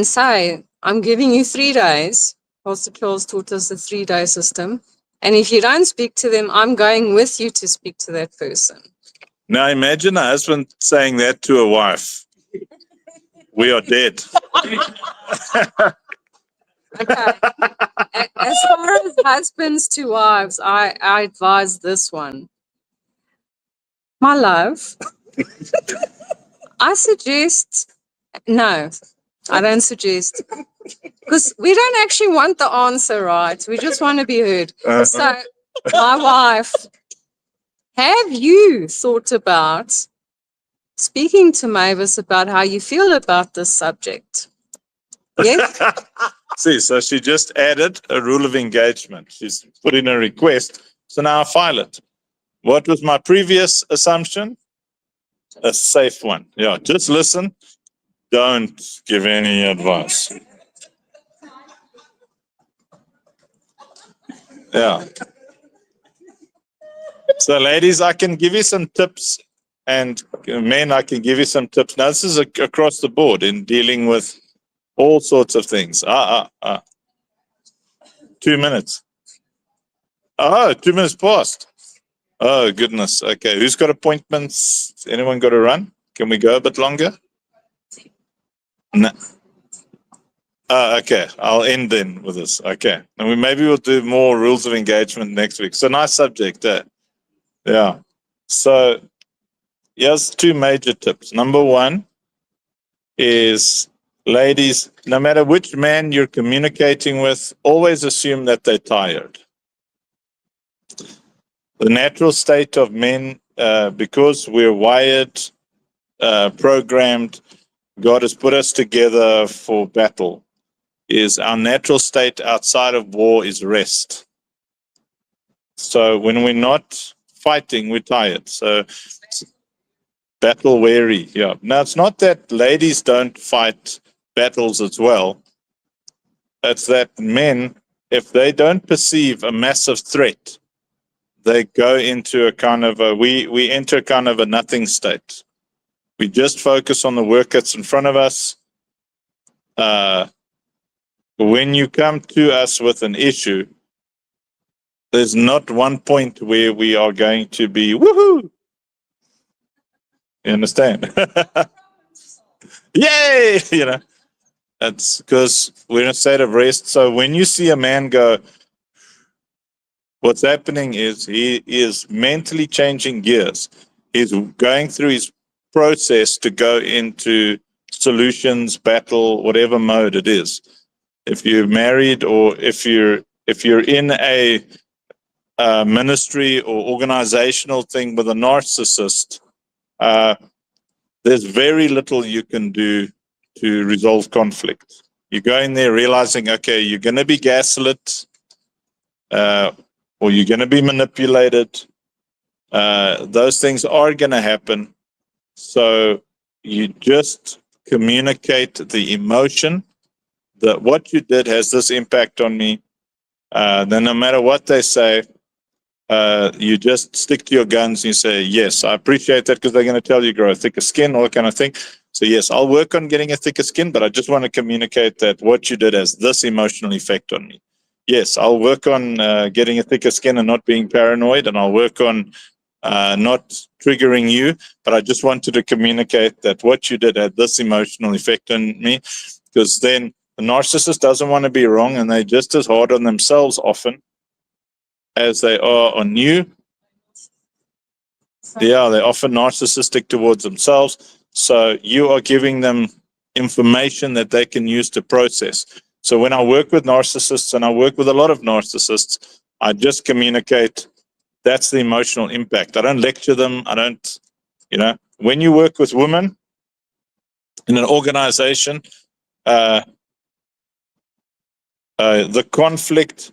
say, I'm giving you 3 days. Pastor Charles taught us the 3-day system. And if you don't speak to them, I'm going with you to speak to that person. now imagine a husband saying that to a wife. We are dead. Okay. As far as husbands to wives, I advise this one. My love, I suggest, no, I don't suggest, because we don't actually want the answer right. We just want to be heard. So, my wife, have you thought about speaking to Mavis about how you feel about this subject? Yes? See, so she just added a rule of engagement. She's put in a request. So now I file it. What was my previous assumption? A safe one. Yeah, just listen. Don't give any advice. Yeah. So, ladies, I can give you some tips, and men, I can give you some tips. Now, this is across the board in dealing with all sorts of things. 2 minutes. Oh, 2 minutes past. Oh, goodness. Okay. Who's got appointments? Anyone got to run? Can we go a bit longer? No. Okay. I'll end then with this. Okay. And maybe we'll do more rules of engagement next week. So nice subject. Yeah. So here's 2 major tips. Number 1 is, ladies, no matter which man you're communicating with, always assume that they're tired. The natural state of men, because we're wired, programmed, God has put us together for battle, is our natural state outside of war is rest. So when we're not fighting, we're tired. So battle weary. Yeah. Now, it's not that ladies don't fight battles as well. It's that men, if they don't perceive a massive threat, they go into a kind of we enter kind of a nothing state. We just focus on the work that's in front of us. When you come to us with an issue, there's not one point where we are going to be woohoo. You understand? Yay! That's because we're in a state of rest. So when you see a man go, what's happening is he is mentally changing gears. He's going through his process to go into solutions, battle, whatever mode it is. If you're married or if you're in a ministry or organizational thing with a narcissist, there's very little you can do to resolve conflict. You go in there realizing, okay, you're going to be gaslit, or you're going to be manipulated. Those things are going to happen. So you just communicate the emotion that what you did has this impact on me. Then no matter what they say, you just stick to your guns and you say, yes, I appreciate that, because they're going to tell you grow a thicker skin, all that kind of thing. So yes, I'll work on getting a thicker skin, but I just want to communicate that what you did has this emotional effect on me. Yes, I'll work on getting a thicker skin and not being paranoid, and I'll work on not triggering you, but I just wanted to communicate that what you did had this emotional effect on me, because then the narcissist doesn't want to be wrong, and they're just as hard on themselves often as they are on you. Yeah, they're often narcissistic towards themselves. So you are giving them information that they can use to process. So when I work with narcissists, and I work with a lot of narcissists, I just communicate. That's the emotional impact. I don't lecture them. I don't, when you work with women in an organization, the conflict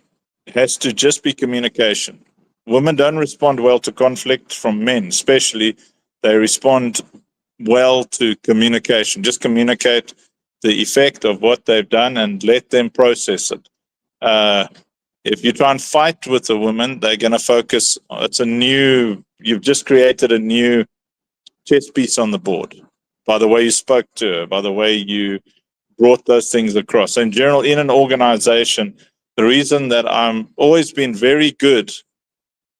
has to just be communication. Women don't respond well to conflict from men, especially. They respond well to communication. Just communicate the effect of what they've done and let them process it. If you try and fight with a woman, they're going to focus. You've just created a new chess piece on the board by the way you spoke to her, by the way you brought those things across. So in general, in an organization, the reason that I'm always been very good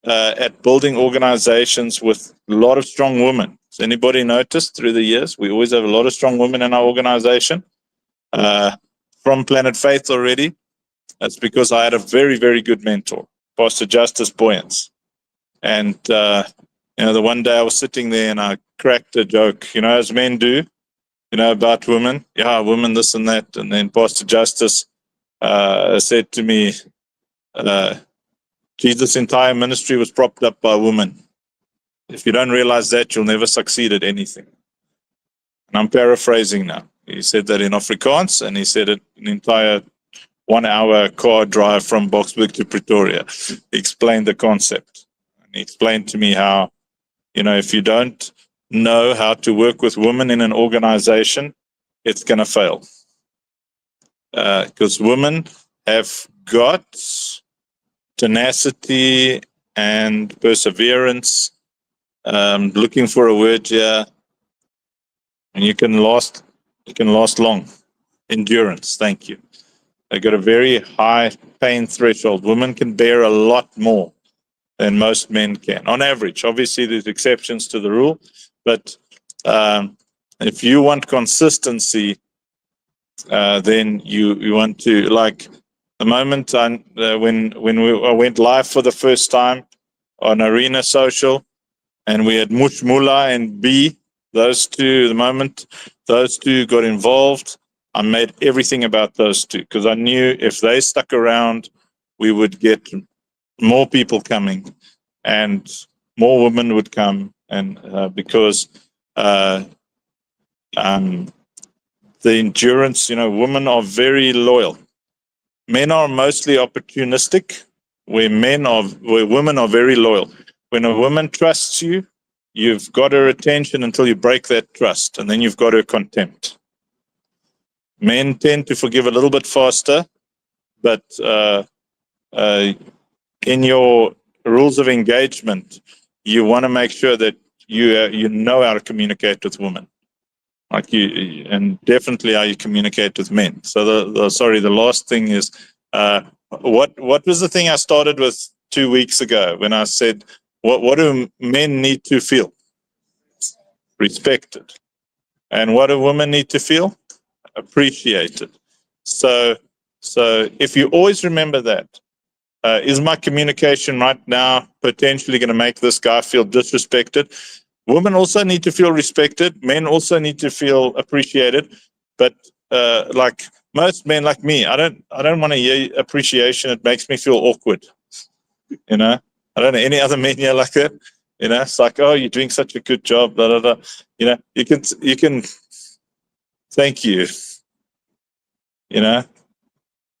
at building organizations with a lot of strong women. Has anybody noticed through the years? We always have a lot of strong women in our organization. From Planet Faith already. That's because I had a very, very good mentor, Pastor Justice Boyens. And, the one day I was sitting there and I cracked a joke, as men do, about women. Yeah, women, this and that. And then Pastor Justice said to me, Jesus' entire ministry was propped up by women. If you don't realize that, you'll never succeed at anything. And I'm paraphrasing now. He said that in Afrikaans, and he said it an entire 1 hour car drive from Boksburg to Pretoria. He explained the concept. And he explained to me how, if you don't know how to work with women in an organization, it's going to fail. Because women have got tenacity and perseverance. Looking for a word here, and you can last long. Endurance, thank you. They got a very high pain threshold. Women can bear a lot more than most men can, on average. Obviously, there's exceptions to the rule, but if you want consistency, then you want to, like the moment when I went live for the first time on Arena Social, and we had Mush Mula and B, those two, the moment those two got involved, I made everything about those two, because I knew if they stuck around, we would get more people coming and more women would come. And because the endurance, women are very loyal. Men are mostly opportunistic, where women are very loyal. When a woman trusts you, you've got her attention until you break that trust, and then you've got her contempt. Men tend to forgive a little bit faster, but in your rules of engagement, you want to make sure that you know how to communicate with women, and definitely how you communicate with men. So the last thing is, what was the thing I started with 2 weeks ago when I said, what do men need to feel? Respected. And what do women need to feel? Appreciated. So if you always remember that, is my communication right now potentially going to make this guy feel disrespected? Women also need to feel respected. Men also need to feel appreciated. But like most men like me, I don't want to hear appreciation. It makes me feel awkward. I don't know any other men here like that. It's like, oh, you're doing such a good job. Blah, blah, blah. You can thank you.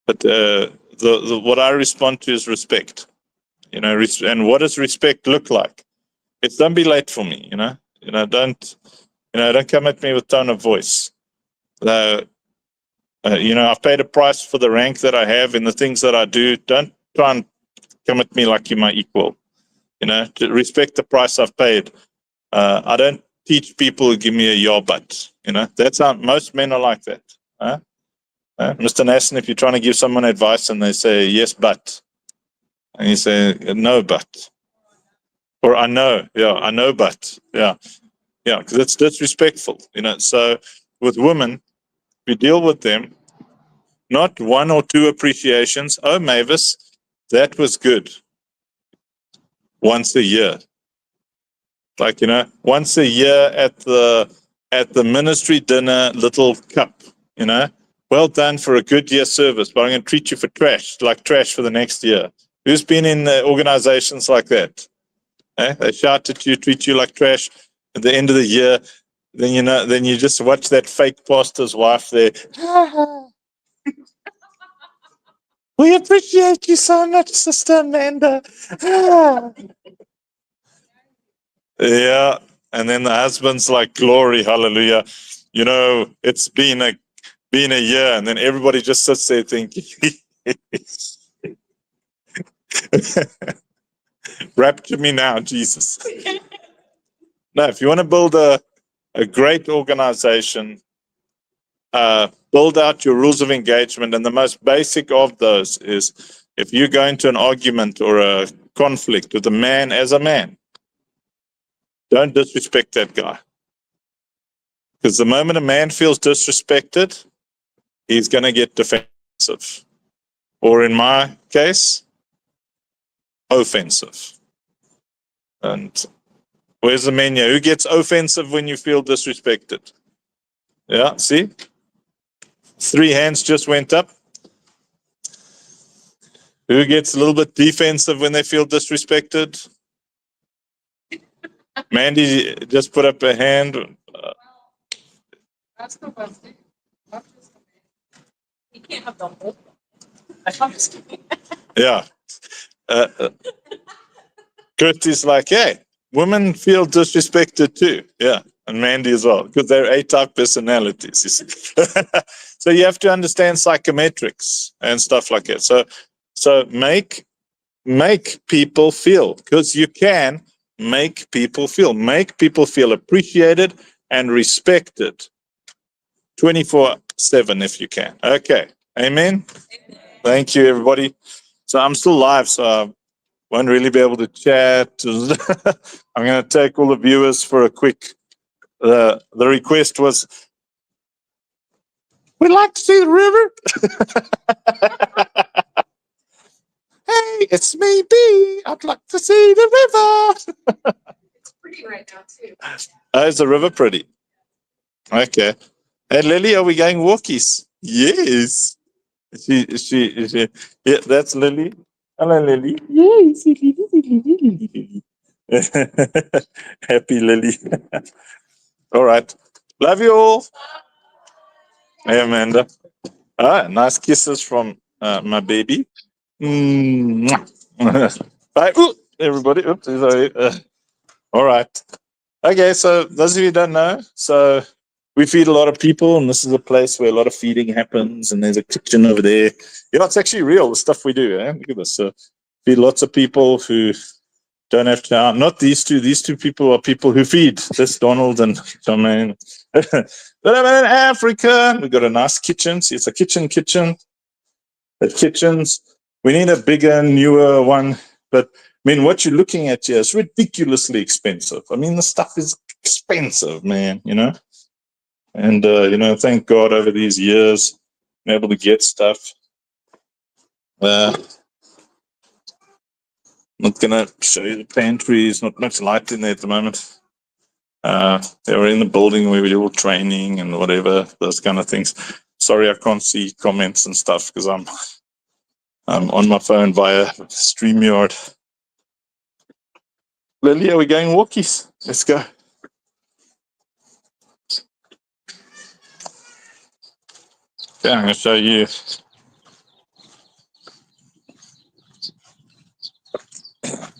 But what I respond to is respect. And what does respect look like? It's don't be late for me. Don't come at me with tone of voice. I've paid a price for the rank that I have in the things that I do. Don't try and come at me like you're my equal. To respect the price I've paid. I don't teach people who give me a yeah, but. That's how most men are like that. Mr. Nassen, if you're trying to give someone advice and they say yes, but, and you say no, but, Or I know, but because it's disrespectful, So with women, we deal with them, not one or two appreciations. Oh, Mavis, that was good. Once a year, like once a year at the ministry dinner, little cup, Well done for a good year service, but I'm going to treat you for trash for the next year. Who's been in organizations like that? They shout at you, treat you like trash at the end of the year. Then you just watch that fake pastor's wife there. We appreciate you so much, Sister Amanda. Yeah. And then the husband's like, glory, hallelujah. It's been a year, and then everybody just sits there thinking, rapture me now, Jesus. No, if you want to build a great organization, build out your rules of engagement. And the most basic of those is if you go into an argument or a conflict with a man as a man, don't disrespect that guy. Because the moment a man feels disrespected, he's going to get defensive. Or in my case, offensive. And where's the menu? Who gets offensive when you feel disrespected? Yeah, see? 3 hands just went up. Who gets a little bit defensive when they feel disrespected? Mandy just put up a hand. That's the one thing. Not just the man. You can't have the whole. I'm just kidding. Yeah. Kirsty's like, hey, women feel disrespected too. Yeah. And Mandy as well, because they're A-type personalities, you see. So you have to understand psychometrics and stuff like that. So make people feel, because you can make people feel appreciated and respected 24/7 if you can. Okay. Amen. Thank you, everybody. So I'm still live, so I won't really be able to chat. I'm going to take all the viewers for a quick. The request was, we'd like to see the river. Hey, it's me, B. I'd like to see the river. It's pretty right now too. Oh, is the river pretty? Okay. Hey, Lily, are we going walkies? Yes. Is she. Yeah, that's Lily. Hello, Lily. Yes, Lily. Happy Lily. All right. Love you all. Hey, Amanda. Nice kisses from my baby. Mwah. Bye. Ooh, everybody. Oops, sorry. All right. Okay, so those of you who don't know, so we feed a lot of people, and this is a place where a lot of feeding happens, and there's a kitchen over there. It's actually real, the stuff we do. Look at this. So feed lots of people who don't have to, not these two. These two people are people who feed. This Donald and Charmaine. But I'm in Africa. We've got a nice kitchen. See, it's a kitchen. The kitchens. We need a bigger, newer one. But what you're looking at here is ridiculously expensive. The stuff is expensive, man, And, thank God over these years, I'm able to get stuff. Not going to show you the pantry. There's not much light in there at the moment. They were in the building where we do all training and whatever, those kind of things. Sorry, I can't see comments and stuff because I'm on my phone via StreamYard. Lily, are we going walkies? Let's go. Okay, I'm going to show you.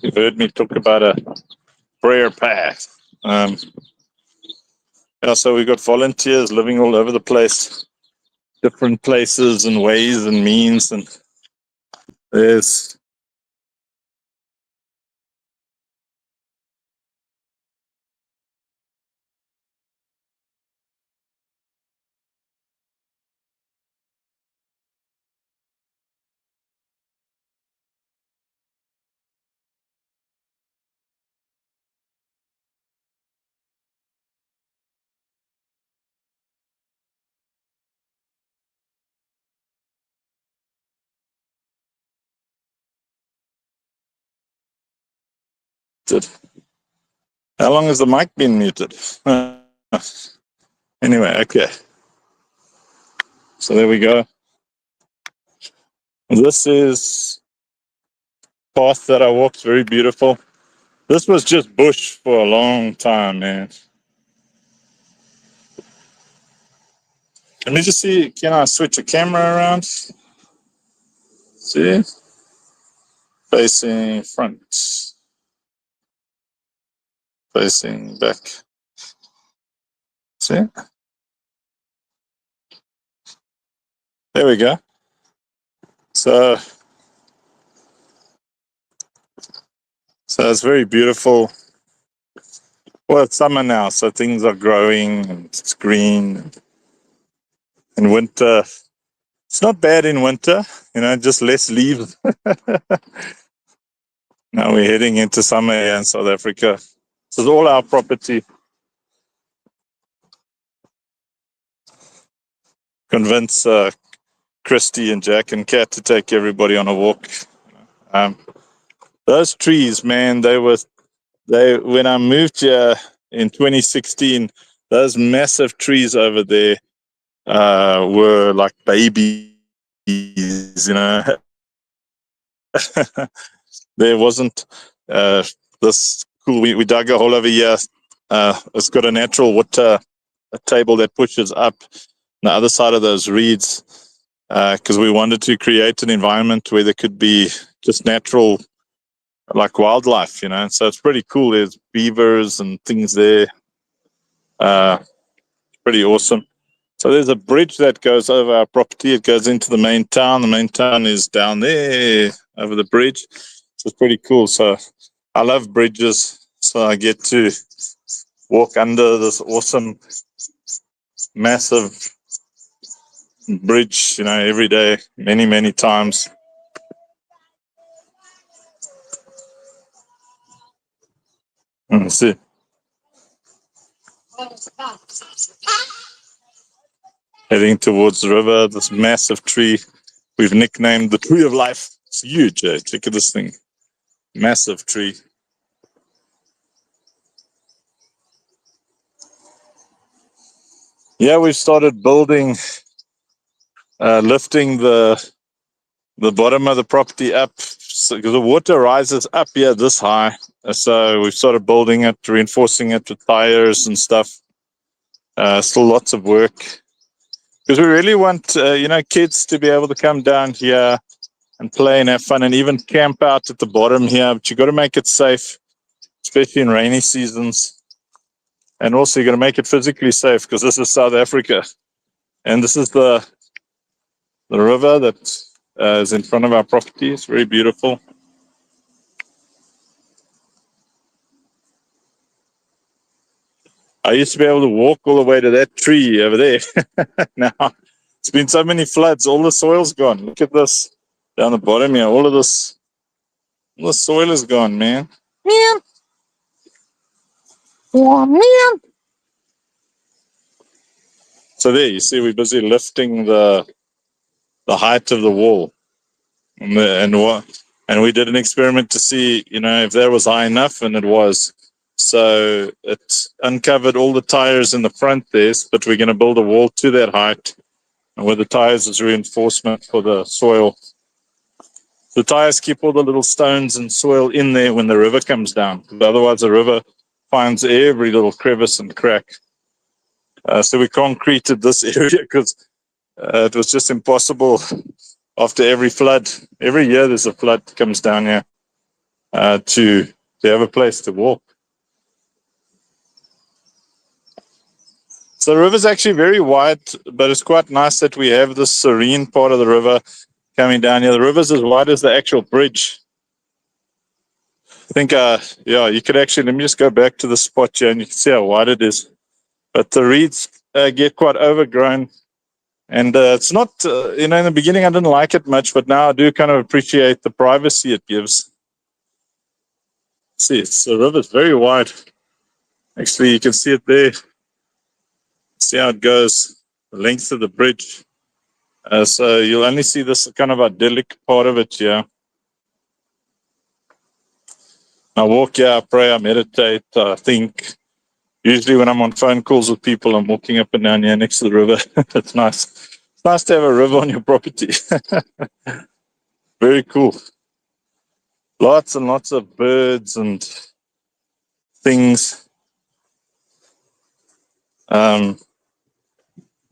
You've heard me talk about a prayer path. So we've got volunteers living all over the place, different places and ways and means. And there's Muted. How long has the mic been muted? Anyway, okay. So there we go. This is path that I walked, very beautiful. This was just bush for a long time, man. Let me just see, can I switch the camera around? See? Facing front. Facing back. See? There we go. So it's very beautiful. Well, it's summer now, so things are growing and it's green. In winter, it's not bad in winter, just less leaves. Now we're heading into summer here in South Africa. So it's all our property. Convince Christy and Jack and Kat to take everybody on a walk. Those trees, man, when I moved here in 2016, those massive trees over there were like babies, There wasn't this cool. We dug a hole over here. It's got a natural water table that pushes up the other side of those reeds because we wanted to create an environment where there could be just natural, like wildlife, So it's pretty cool. There's beavers and things there. Pretty awesome. So there's a bridge that goes over our property. It goes into the main town. The main town is down there over the bridge. So it's pretty cool. So I love bridges. So I get to walk under this awesome, massive bridge, every day, many, many times. Let's see. Heading towards the river, this massive tree we've nicknamed the Tree of Life. It's huge, eh? Look at this thing. Massive tree. Yeah, we've started building, lifting the bottom of the property up because the water rises up here this high. So we've started building it, reinforcing it with tires and stuff. Still lots of work. Because we really want, kids to be able to come down here and play and have fun and even camp out at the bottom here. But you got to make it safe, especially in rainy seasons. And also you got to make it physically safe because this is South Africa. And this is the river that is in front of our property. It's very beautiful. I used to be able to walk all the way to that tree over there. Now, it's been so many floods. All the soil's gone. Look at this down the bottom here. All the soil is gone, man. Man. Oh, man. So there, you see, we're busy lifting the height of the wall. And we did an experiment to see, if that was high enough, and it was. So it uncovered all the tires in the front there, but we're going to build a wall to that height. And with the tires is reinforcement for the soil. The tires keep all the little stones and soil in there when the river comes down. Otherwise, the river finds every little crevice and crack. So we concreted this area because it was just impossible after every flood. Every year there's a flood that comes down here to have a place to walk. So the river's actually very wide, but it's quite nice that we have this serene part of the river coming down here. The river's as wide as the actual bridge. I think, you could actually, let me just go back to the spot here and you can see how wide it is. But the reeds get quite overgrown. And it's not, in the beginning I didn't like it much, but now I do kind of appreciate the privacy it gives. See, the river's very wide. Actually, you can see it there. See how it goes, the length of the bridge. So you'll only see this kind of idyllic part of it here. I walk here, I pray, I meditate, I think. Usually when I'm on phone calls with people, I'm walking up and down here next to the river. It's nice. It's nice to have a river on your property. Very cool. Lots and lots of birds and things.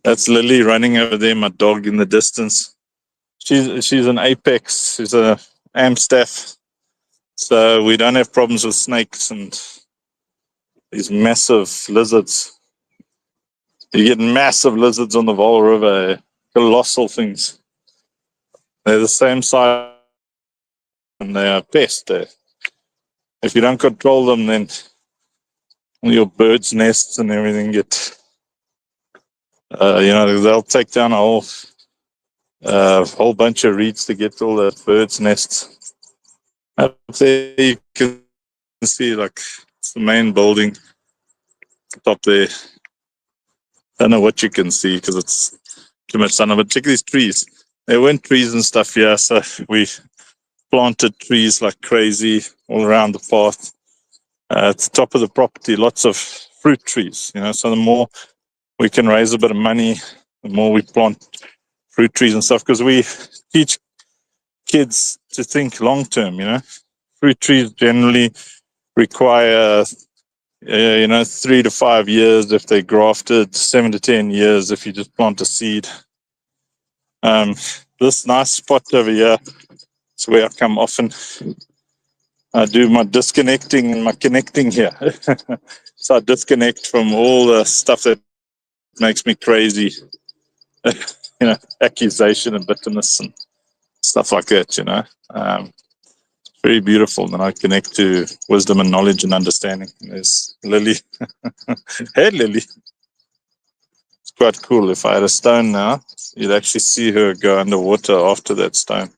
That's Lily running over there, my dog in the distance. She's an apex. She's a Amstaff. So we don't have problems with snakes and these massive lizards. You get massive lizards on the Vaal River, colossal things. They're the same size and they are pests. If you don't control them, then all your birds' nests and everything get, they'll take down a whole bunch of reeds to get all the birds' nests. Up there you can see, like, it's the main building top there. Don't know what you can see because it's too much sun. But check these trees. There weren't trees and stuff here, so we planted trees like crazy all around the path. At the top of the property, lots of fruit trees. So the more we can raise a bit of money, the more we plant fruit trees and stuff, because we teach kids to think long term. Fruit trees generally require 3 to 5 years if they're grafted, 7 to 10 years if you just plant a seed. This nice spot over here is where I come often. I do my disconnecting and my connecting here. So I disconnect from all the stuff that makes me crazy. Accusation and bitterness and stuff like that. Very beautiful. Then I connect to wisdom and knowledge and understanding. There's Lily. Hey, Lily. It's quite cool. If I had a stone now, you'd actually see her go underwater after that stone.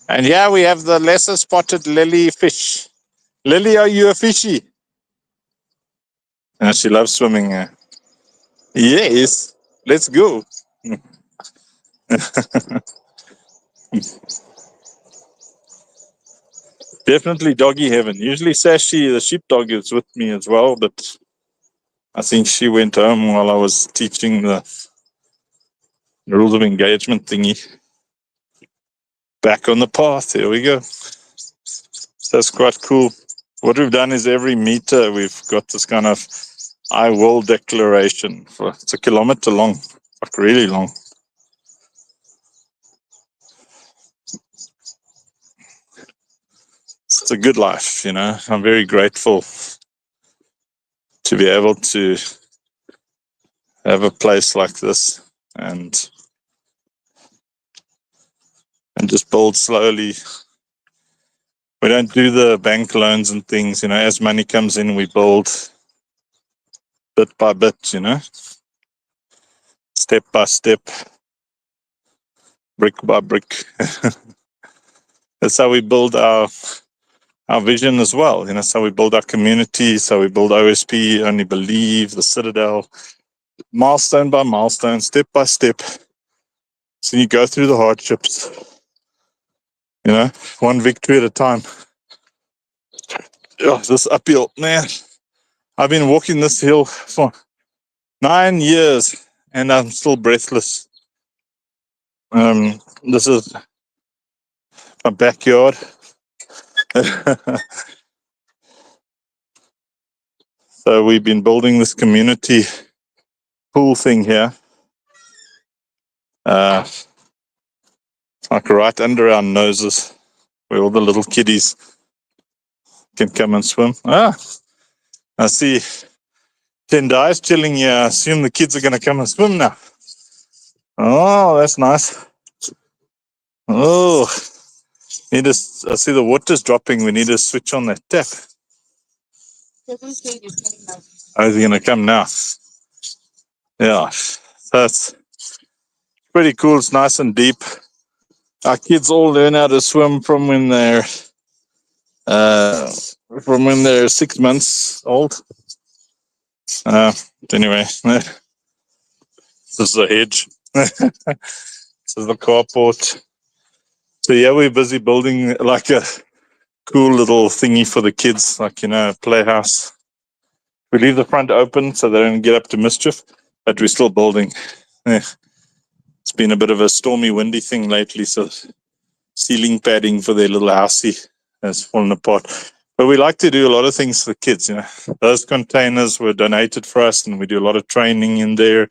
And here we have the lesser spotted lily fish. Lily, are you a fishy? She loves swimming. Yes, let's go. Definitely doggy heaven. Usually Sashi, the sheepdog, is with me as well, but I think she went home while I was teaching the rules of engagement thingy. Back on the path. Here we go. So that's quite cool. What we've done is every meter we've got this kind of I will declaration. It's a kilometer long, like really long. It's a good life, I'm very grateful to be able to have a place like this and just build slowly. We don't do the bank loans and things, as money comes in, we build bit by bit, step by step, brick by brick. That's how we build our vision as well. So we build our community, so we build OSP, Only Believe, the Citadel, milestone by milestone, step by step. So you go through the hardships, one victory at a time. Oh, this uphill, man. I've been walking this hill for 9 years and I'm still breathless. This is my backyard. So we've been building this community pool thing here. It's like right under our noses where all the little kiddies can come and swim. I see Tendai's chilling here. I assume the kids are going to come and swim now. Oh, that's nice. Oh, I see the water's dropping. We need to switch on that tap. Oh, is he going to come now? Yeah, so it's pretty cool. It's nice and deep. Our kids all learn how to swim from when they're 6 months old. Anyway, this is a hedge. This is the carport. So yeah, we're busy building like a cool little thingy for the kids, like, you know, a playhouse. We leave the front open so they don't get up to mischief, but we're still building. Yeah. It's been a bit of a stormy, windy thing lately, so ceiling padding for their little housey has fallen apart. But we like to do a lot of things for the kids, you know. Those containers were donated for us, and we do a lot of training in there.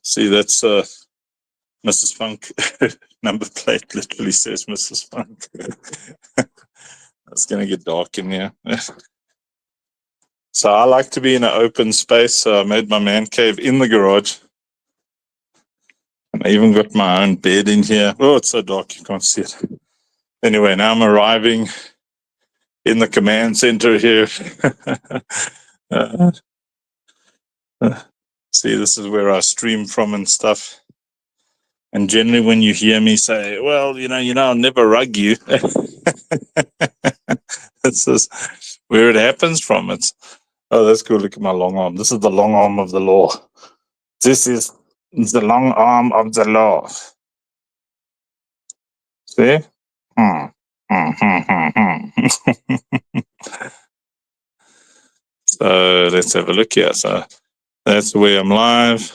See, that's Mrs. Funk. Number plate literally says Mrs. Funk. It's going to get dark in here. So I like to be in an open space. So I made my man cave in the garage. And I even got my own bed in here. Oh, it's so dark you can't see it. Anyway, now I'm arriving in the command center here. See, this is where I stream from and stuff. And generally when you hear me say, well, you know, I'll never rug you. This is where it happens from. It's, oh, that's cool. Look at my long arm. This is the long arm of the law. This is the long arm of the law. See? So let's have a look here. So that's where I'm live.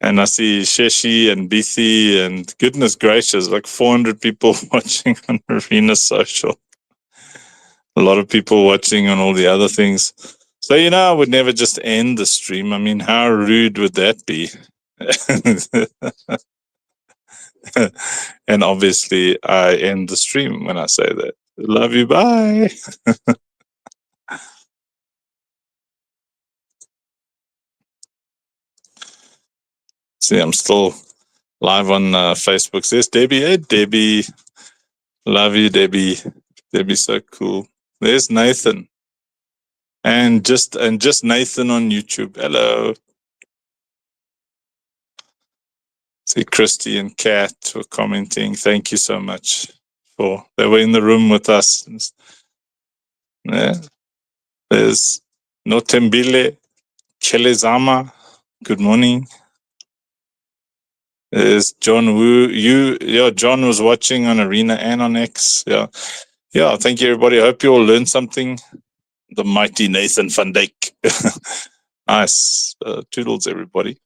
And I see Sheshi and Bithi and goodness gracious, like 400 people watching on Arena Social. A lot of people watching on all the other things. So, you know, I would never just end the stream. I mean, how rude would that be? And obviously, I end the stream when I say that. Love you, bye. See, I'm still live on Facebook. There's Debbie. Hey, Debbie. Love you, Debbie. Debbie's so cool. There's Nathan. And just Nathan on YouTube. Hello. See, Christy and Kat were commenting. Thank you so much they were in the room with us. Yeah. There's Notembile Kelezama. Good morning. There's John Wu. John was watching on Arena and on X. Yeah. Thank you, everybody. I hope you all learned something. The mighty Nathan van Dijk. Nice. Toodles, everybody.